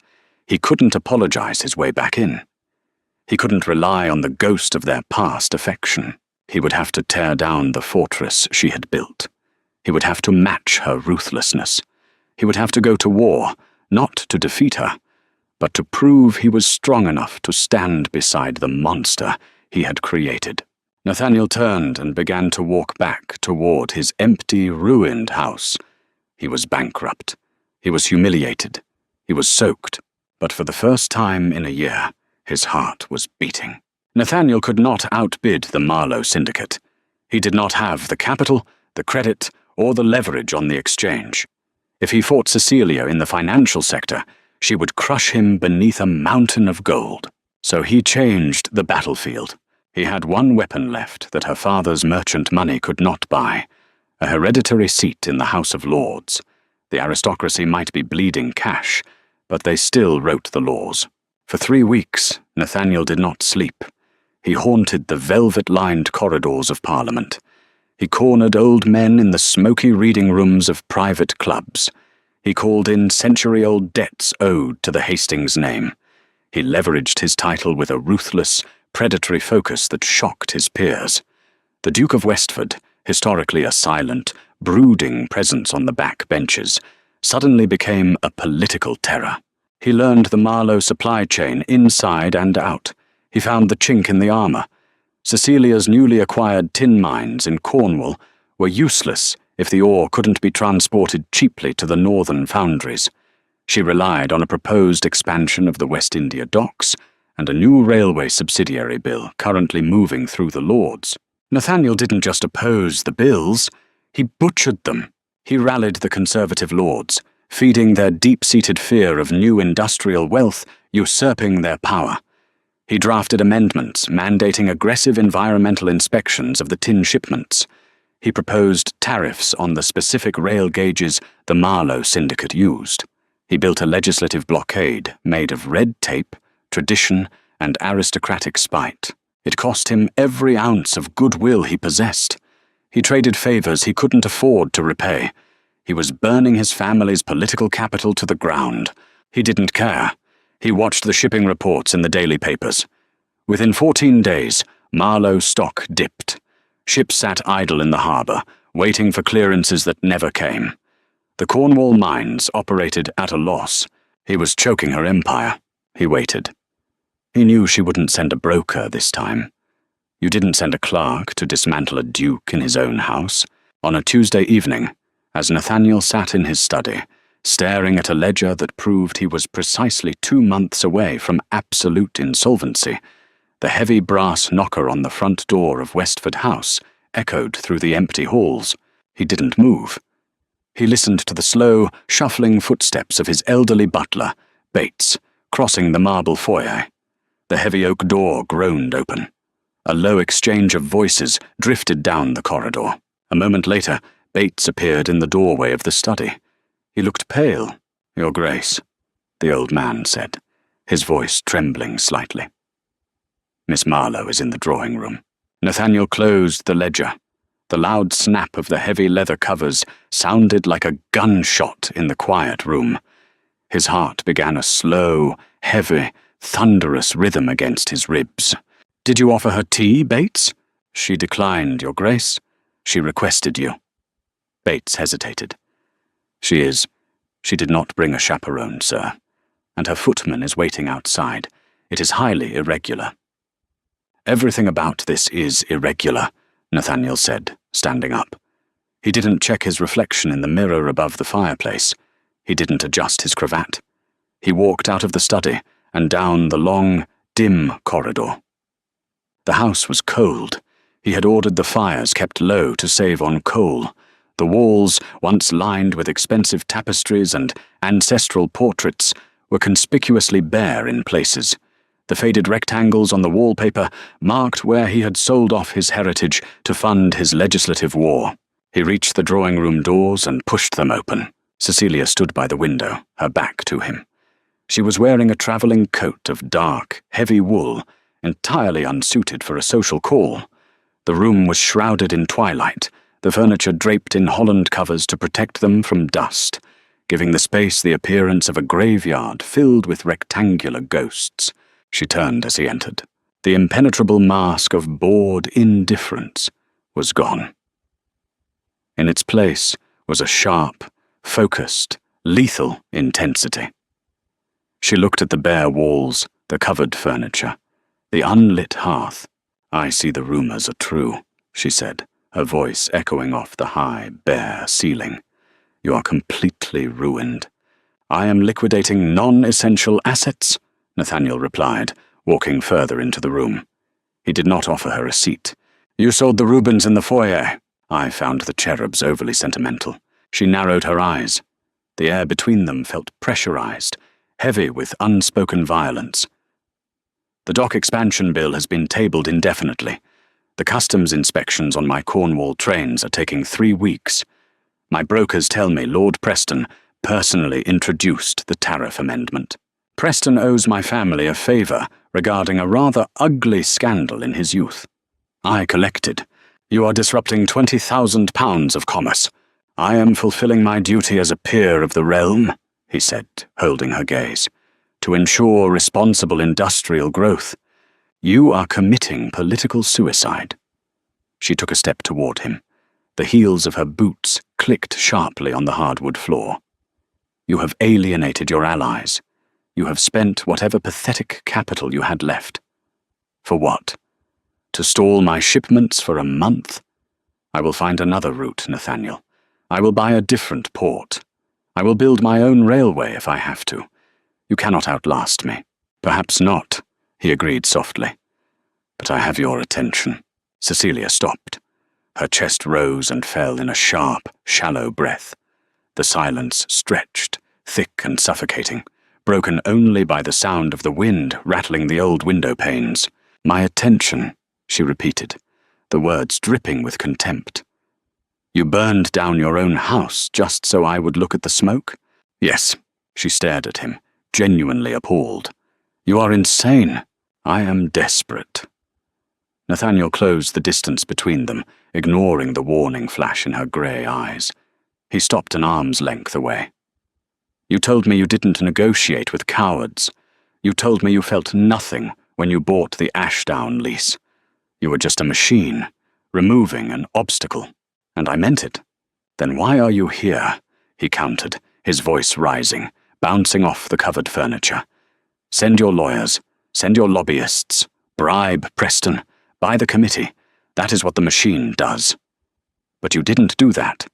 he couldn't apologize his way back in. He couldn't rely on the ghost of their past affection. He would have to tear down the fortress she had built. He would have to match her ruthlessness. He would have to go to war, not to defeat her, but to prove he was strong enough to stand beside the monster he had created. Nathaniel turned and began to walk back toward his empty, ruined house. He was bankrupt. He was humiliated. He was soaked. But for the first time in a year, his heart was beating. Nathaniel could not outbid the Marlowe syndicate. He did not have the capital, the credit, or the leverage on the exchange. If he fought Cecilia in the financial sector, she would crush him beneath a mountain of gold. So he changed the battlefield. He had one weapon left that her father's merchant money could not buy, a hereditary seat in the House of Lords. The aristocracy might be bleeding cash, but they still wrote the laws. For 3 weeks, Nathaniel did not sleep. He haunted the velvet-lined corridors of Parliament. He cornered old men in the smoky reading rooms of private clubs. He called in century-old debts owed to the Hastings name. He leveraged his title with a ruthless, predatory focus that shocked his peers. The Duke of Westford, historically a silent, brooding presence on the back benches, suddenly became a political terror. He learned the Marlowe supply chain inside and out. He found the chink in the armour. Cecilia's newly acquired tin mines in Cornwall were useless if the ore couldn't be transported cheaply to the northern foundries. She relied on a proposed expansion of the West India docks and a new railway subsidiary bill currently moving through the Lords. Nathaniel didn't just oppose the bills, he butchered them. He rallied the Conservative Lords, feeding their deep-seated fear of new industrial wealth usurping their power. He drafted amendments mandating aggressive environmental inspections of the tin shipments. He proposed tariffs on the specific rail gauges the Marlowe syndicate used. He built a legislative blockade made of red tape, tradition, and aristocratic spite. It cost him every ounce of goodwill he possessed. He traded favors he couldn't afford to repay. He was burning his family's political capital to the ground. He didn't care. He watched the shipping reports in the daily papers. Within 14 days, Marlowe stock dipped. Ships sat idle in the harbour, waiting for clearances that never came. The Cornwall mines operated at a loss. He was choking her empire. He waited. He knew she wouldn't send a broker this time. You didn't send a clerk to dismantle a duke in his own house. On a Tuesday evening, as Nathaniel sat in his study, staring at a ledger that proved he was precisely 2 months away from absolute insolvency, the heavy brass knocker on the front door of Westford House echoed through the empty halls. He didn't move. He listened to the slow, shuffling footsteps of his elderly butler, Bates, crossing the marble foyer. The heavy oak door groaned open. A low exchange of voices drifted down the corridor. A moment later, Bates appeared in the doorway of the study. He looked pale, Your Grace, the old man said, his voice trembling slightly. Miss Marlowe is in the drawing room. Nathaniel closed the ledger. The loud snap of the heavy leather covers sounded like a gunshot in the quiet room. His heart began a slow, heavy, thunderous rhythm against his ribs. Did you offer her tea, Bates? She declined, Your Grace. She requested you. Bates hesitated. She did not bring a chaperone, sir, and her footman is waiting outside. It is highly irregular. Everything about this is irregular, Nathaniel said, standing up. He didn't check his reflection in the mirror above the fireplace. He didn't adjust his cravat. He walked out of the study and down the long, dim corridor. The house was cold. He had ordered the fires kept low to save on coal. The walls, once lined with expensive tapestries and ancestral portraits, were conspicuously bare in places. The faded rectangles on the wallpaper marked where he had sold off his heritage to fund his legislative war. He reached the drawing-room doors and pushed them open. Cecilia stood by the window, her back to him. She was wearing a travelling coat of dark, heavy wool, entirely unsuited for a social call. The room was shrouded in twilight, the furniture draped in holland covers to protect them from dust, giving the space the appearance of a graveyard filled with rectangular ghosts. She turned as he entered. The impenetrable mask of bored indifference was gone. In its place was a sharp, focused, lethal intensity. She looked at the bare walls, the covered furniture, the unlit hearth. I see the rumors are true, she said, her voice echoing off the high, bare ceiling. You are completely ruined. I am liquidating non-essential assets, Nathaniel replied, walking further into the room. He did not offer her a seat. "You sold the Rubens in the foyer." I found the cherubs overly sentimental. She narrowed her eyes. The air between them felt pressurized, heavy with unspoken violence. "The dock expansion bill has been tabled indefinitely. The customs inspections on my Cornwall trains are taking 3 weeks. My brokers tell me Lord Preston personally introduced the tariff amendment. Preston owes my family a favour regarding a rather ugly scandal in his youth." I collected. "You are disrupting £20,000 of commerce. I am fulfilling my duty as a peer of the realm," he said, holding her gaze, "to ensure responsible industrial growth. You are committing political suicide." She took a step toward him. The heels of her boots clicked sharply on the hardwood floor. "You have alienated your allies. You have spent whatever pathetic capital you had left. For what? To stall my shipments for a month? I will find another route, Nathaniel. I will buy a different port. I will build my own railway if I have to. You cannot outlast me." "Perhaps not," he agreed softly. "But I have your attention." Cecilia stopped. Her chest rose and fell in a sharp, shallow breath. The silence stretched, thick and suffocating, broken only by the sound of the wind rattling the old window panes. "My attention," she repeated, the words dripping with contempt. "You burned down your own house just so I would look at the smoke?" "Yes." She stared at him, genuinely appalled. "You are insane." "I am desperate." Nathaniel closed the distance between them, ignoring the warning flash in her grey eyes. He stopped an arm's length away. "You told me you didn't negotiate with cowards. You told me you felt nothing when you bought the Ashdown lease. You were just a machine, removing an obstacle. And I meant it. Then why are you here?" he countered, his voice rising, bouncing off the covered furniture. "Send your lawyers, send your lobbyists, bribe Preston, buy the committee. That is what the machine does. But you didn't do that.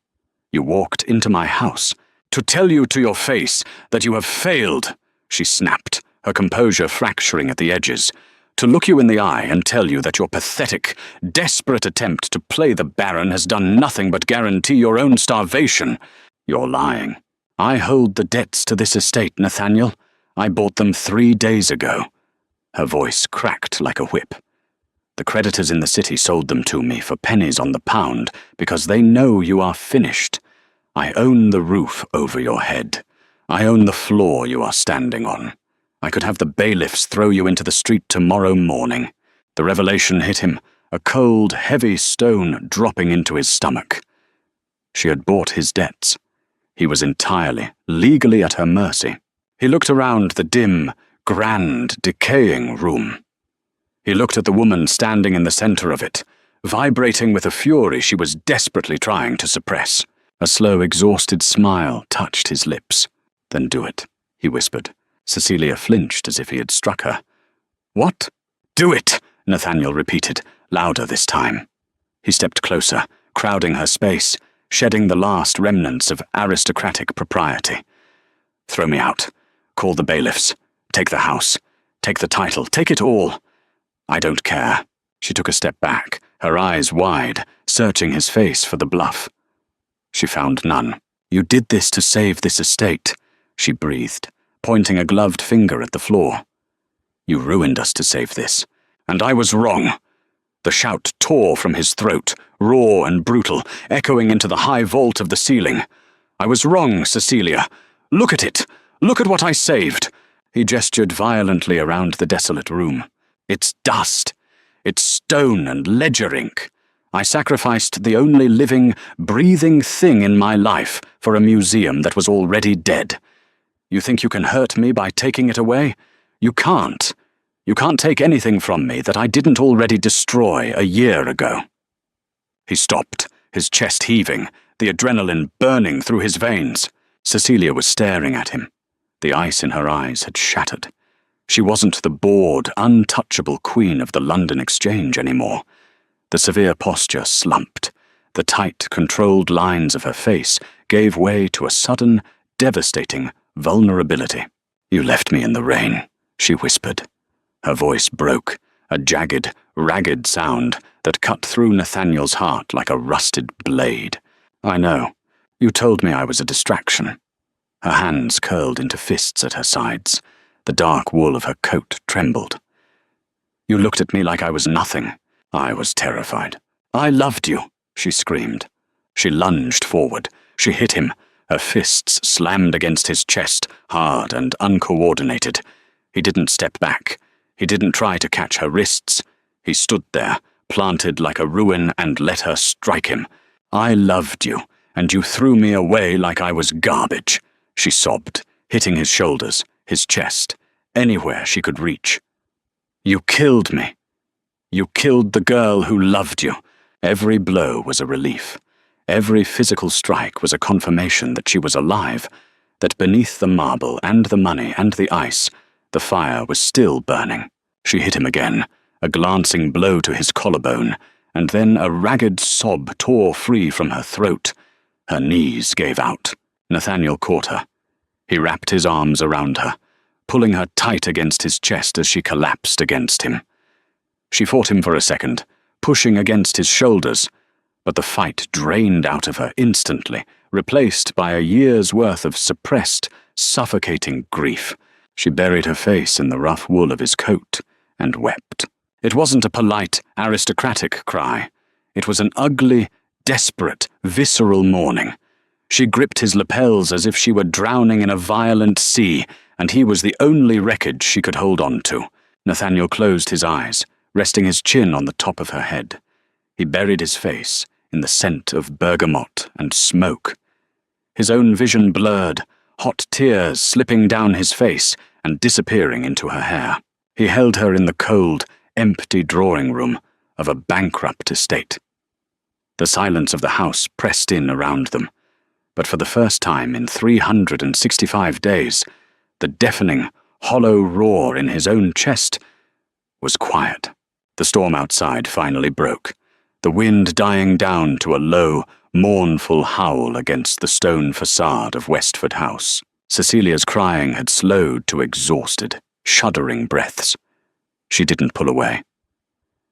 You walked into my house to tell you to your face that you have failed," she snapped, her composure fracturing at the edges. "To look you in the eye and tell you that your pathetic, desperate attempt to play the Baron has done nothing but guarantee your own starvation. You're lying. I hold the debts to this estate, Nathaniel. I bought them 3 days ago." Her voice cracked like a whip. "The creditors in the city sold them to me for pennies on the pound because they know you are finished. I own the roof over your head. I own the floor you are standing on. I could have the bailiffs throw you into the street tomorrow morning." The revelation hit him, a cold, heavy stone dropping into his stomach. She had bought his debts. He was entirely, legally at her mercy. He looked around the dim, grand, decaying room. He looked at the woman standing in the center of it, vibrating with a fury she was desperately trying to suppress. A slow, exhausted smile touched his lips. "Then do it," he whispered. Cecilia flinched as if he had struck her. "What?" "Do it," Nathaniel repeated, louder this time. He stepped closer, crowding her space, shedding the last remnants of aristocratic propriety. "Throw me out. Call the bailiffs. Take the house. Take the title. Take it all. I don't care." She took a step back, her eyes wide, searching his face for the bluff. She found none. "You did this to save this estate," she breathed, pointing a gloved finger at the floor. "You ruined us to save this, and I was wrong." The shout tore from his throat, raw and brutal, echoing into the high vault of the ceiling. "I was wrong, Cecilia. Look at it. Look at what I saved." He gestured violently around the desolate room. "It's dust. It's stone and ledger ink. I sacrificed the only living, breathing thing in my life for a museum that was already dead. You think you can hurt me by taking it away? You can't. You can't take anything from me that I didn't already destroy a year ago." He stopped, his chest heaving, the adrenaline burning through his veins. Cecilia was staring at him. The ice in her eyes had shattered. She wasn't the bored, untouchable queen of the London Exchange anymore. The severe posture slumped. The tight, controlled lines of her face gave way to a sudden, devastating vulnerability. "You left me in the rain," she whispered. Her voice broke, a jagged, ragged sound that cut through Nathaniel's heart like a rusted blade. "I know. You told me I was a distraction." Her hands curled into fists at her sides. The dark wool of her coat trembled. "You looked at me like I was nothing." I was terrified. "I loved you," she screamed. She lunged forward. She hit him. Her fists slammed against his chest, hard and uncoordinated. He didn't step back. He didn't try to catch her wrists. He stood there, planted like a ruin, and let her strike him. "I loved you, and you threw me away like I was garbage," she sobbed, hitting his shoulders, his chest, anywhere she could reach. "You killed me. You killed the girl who loved you." Every blow was a relief. Every physical strike was a confirmation that she was alive, that beneath the marble and the money and the ice, the fire was still burning. She hit him again, a glancing blow to his collarbone, and then a ragged sob tore free from her throat. Her knees gave out. Nathaniel caught her. He wrapped his arms around her, pulling her tight against his chest as she collapsed against him. She fought him for a second, pushing against his shoulders, but the fight drained out of her instantly, replaced by a year's worth of suppressed, suffocating grief. She buried her face in the rough wool of his coat and wept. It wasn't a polite, aristocratic cry. It was an ugly, desperate, visceral mourning. She gripped his lapels as if she were drowning in a violent sea, and he was the only wreckage she could hold on to. Nathaniel closed his eyes, resting his chin on the top of her head. He buried his face in the scent of bergamot and smoke. His own vision blurred, hot tears slipping down his face and disappearing into her hair. He held her in the cold, empty drawing room of a bankrupt estate. The silence of the house pressed in around them, but for the first time in 365 days, the deafening, hollow roar in his own chest was quiet. The storm outside finally broke, the wind dying down to a low, mournful howl against the stone facade of Westford House. Cecilia's crying had slowed to exhausted, shuddering breaths. She didn't pull away.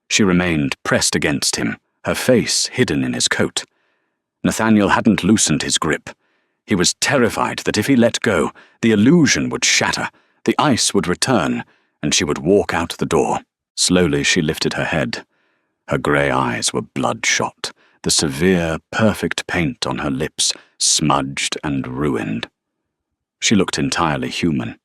She remained pressed against him, her face hidden in his coat. Nathaniel hadn't loosened his grip. He was terrified that if he let go, the illusion would shatter, the ice would return, and she would walk out the door. Slowly she lifted her head. Her grey eyes were bloodshot, the severe, perfect paint on her lips smudged and ruined. She looked entirely human.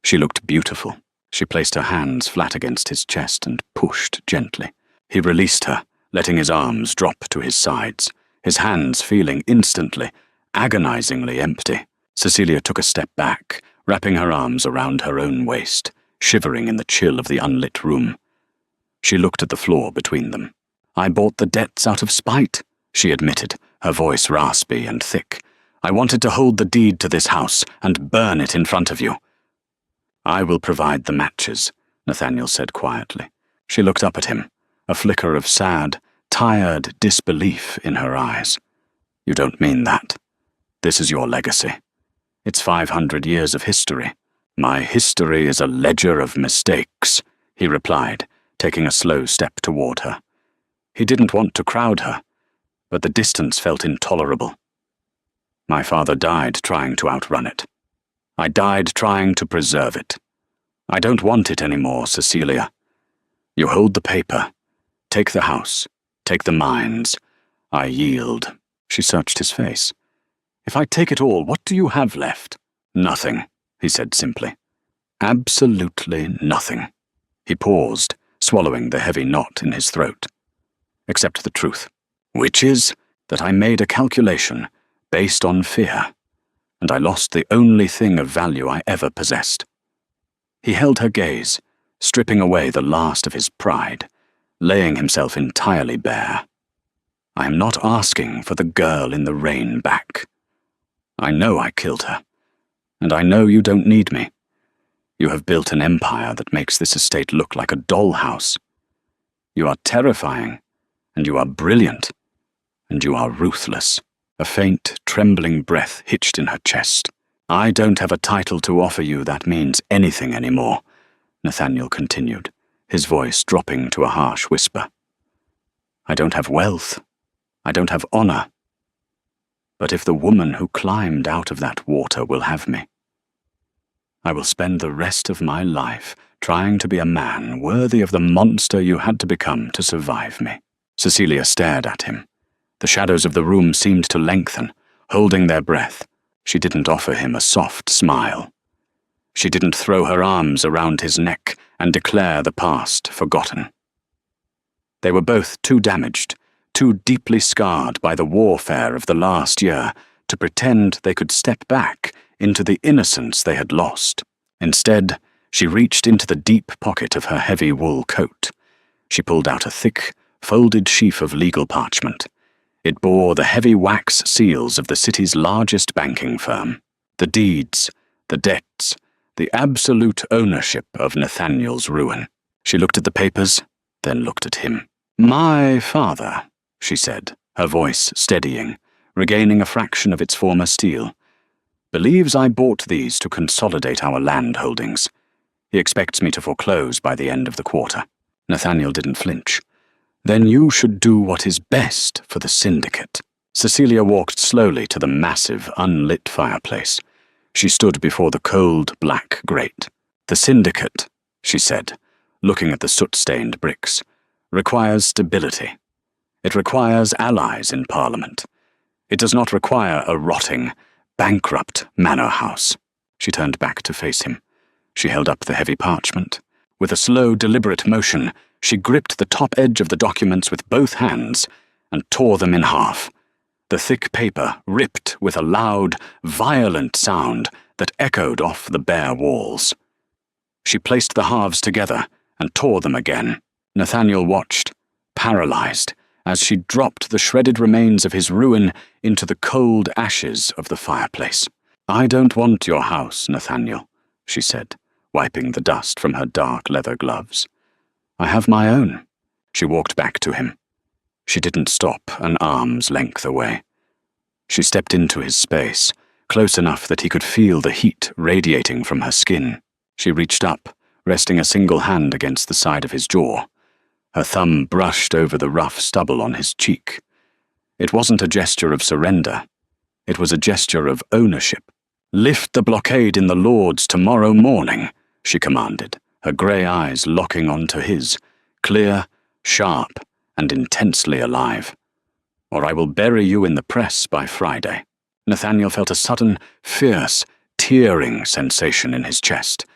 She looked beautiful. She placed her hands flat against his chest and pushed gently. He released her, letting his arms drop to his sides, his hands feeling instantly, agonizingly empty. Cecilia took a step back, wrapping her arms around her own waist, shivering in the chill of the unlit room. She looked at the floor between them. "I bought the debts out of spite," she admitted, her voice raspy and thick. "I wanted to hold the deed to this house and burn it in front of you." "I will provide the matches," Nathaniel said quietly. She looked up at him, a flicker of sad, tired disbelief in her eyes. "You don't mean that. This is your legacy. It's 500 years of history." "My history is a ledger of mistakes," he replied, taking a slow step toward her. He didn't want to crowd her, but the distance felt intolerable. "My father died trying to outrun it. I died trying to preserve it. I don't want it anymore, Cecilia. You hold the paper. Take the house. Take the mines. I yield." She searched his face. "If I take it all, what do you have left?" "Nothing," he said simply. "Absolutely nothing." He paused, swallowing the heavy knot in his throat. "Except the truth, which is that I made a calculation based on fear, and I lost the only thing of value I ever possessed." He held her gaze, stripping away the last of his pride, laying himself entirely bare. "I am not asking for the girl in the rain back. I know I killed her, and I know you don't need me. You have built an empire that makes this estate look like a dollhouse. You are terrifying, and you are brilliant, and you are ruthless." A faint, trembling breath hitched in her chest. "I don't have a title to offer you that means anything anymore," Nathaniel continued, his voice dropping to a harsh whisper. I don't have wealth. I don't have honor. But if the woman who climbed out of that water will have me, I will spend the rest of my life trying to be a man worthy of the monster you had to become to survive me. Cecilia stared at him. The shadows of the room seemed to lengthen, holding their breath. She didn't offer him a soft smile. She didn't throw her arms around his neck and declare the past forgotten. They were both too damaged, too deeply scarred by the warfare of the last year to pretend they could step back into the innocence they had lost. Instead, she reached into the deep pocket of her heavy wool coat. She pulled out a thick, folded sheaf of legal parchment. It bore the heavy wax seals of the city's largest banking firm. The deeds, the debts, the absolute ownership of Nathaniel's ruin. She looked at the papers, then looked at him. My father, she said, her voice steadying, regaining a fraction of its former steel, believes I bought these to consolidate our land holdings. He expects me to foreclose by the end of the quarter. Nathaniel didn't flinch. Then you should do what is best for the syndicate. Cecilia walked slowly to the massive, unlit fireplace. She stood before the cold, black grate. The syndicate, she said, looking at the soot-stained bricks, requires stability. It requires allies in Parliament. It does not require a rotting, bankrupt manor house. She turned back to face him. She held up the heavy parchment. With a slow, deliberate motion, she gripped the top edge of the documents with both hands and tore them in half. The thick paper ripped with a loud, violent sound that echoed off the bare walls. She placed the halves together and tore them again. Nathaniel watched, paralyzed, as she dropped the shredded remains of his ruin into the cold ashes of the fireplace. I don't want your house, Nathaniel, she said, wiping the dust from her dark leather gloves. I have my own. She walked back to him. She didn't stop an arm's length away. She stepped into his space, close enough that he could feel the heat radiating from her skin. She reached up, resting a single hand against the side of his jaw. Her thumb brushed over the rough stubble on his cheek. It wasn't a gesture of surrender. It was a gesture of ownership. Lift the blockade in the Lords tomorrow morning, she commanded, her grey eyes locking onto his, clear, sharp, and intensely alive. Or I will bury you in the press by Friday. Nathaniel felt a sudden, fierce, tearing sensation in his chest.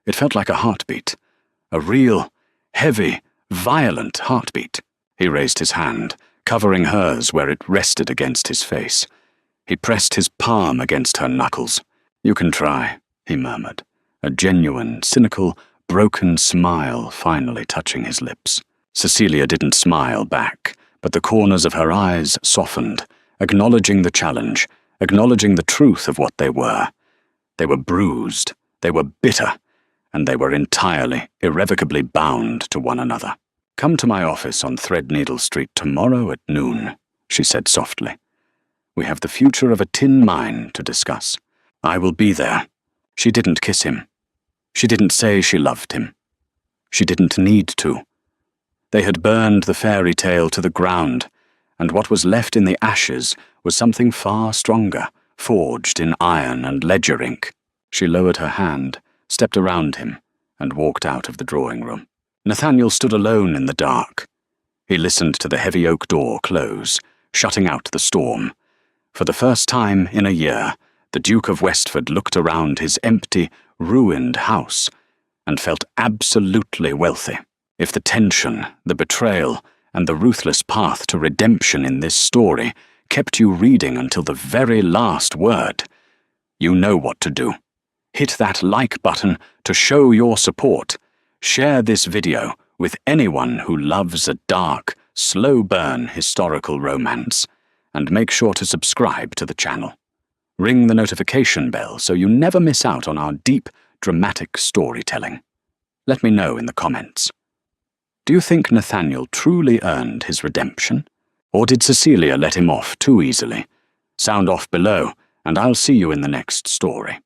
It felt like a heartbeat, a real, heavy, violent heartbeat. He raised his hand, covering hers where it rested against his face. He pressed his palm against her knuckles. You can try, he murmured, a genuine, cynical, broken smile finally touching his lips. Cecilia didn't smile back, but the corners of her eyes softened, acknowledging the challenge, acknowledging the truth of what they were. They were bruised, they were bitter, and they were entirely, irrevocably bound to one another. Come to my office on Threadneedle Street tomorrow at noon, she said softly. We have the future of a tin mine to discuss. I will be there. She didn't kiss him. She didn't say she loved him. She didn't need to. They had burned the fairy tale to the ground, and what was left in the ashes was something far stronger, forged in iron and ledger ink. She lowered her hand, stepped around him, and walked out of the drawing room. Nathaniel stood alone in the dark. He listened to the heavy oak door close, shutting out the storm. For the first time in a year, the Duke of Westford looked around his empty, ruined house and felt absolutely wealthy. If the tension, the betrayal, and the ruthless path to redemption in this story kept you reading until the very last word, you know what to do. Hit that like button to show your support. Share this video with anyone who loves a dark, slow-burn historical romance, and make sure to subscribe to the channel. Ring the notification bell so you never miss out on our deep, dramatic storytelling. Let me know in the comments. Do you think Nathaniel truly earned his redemption? Or did Cecilia let him off too easily? Sound off below, and I'll see you in the next story.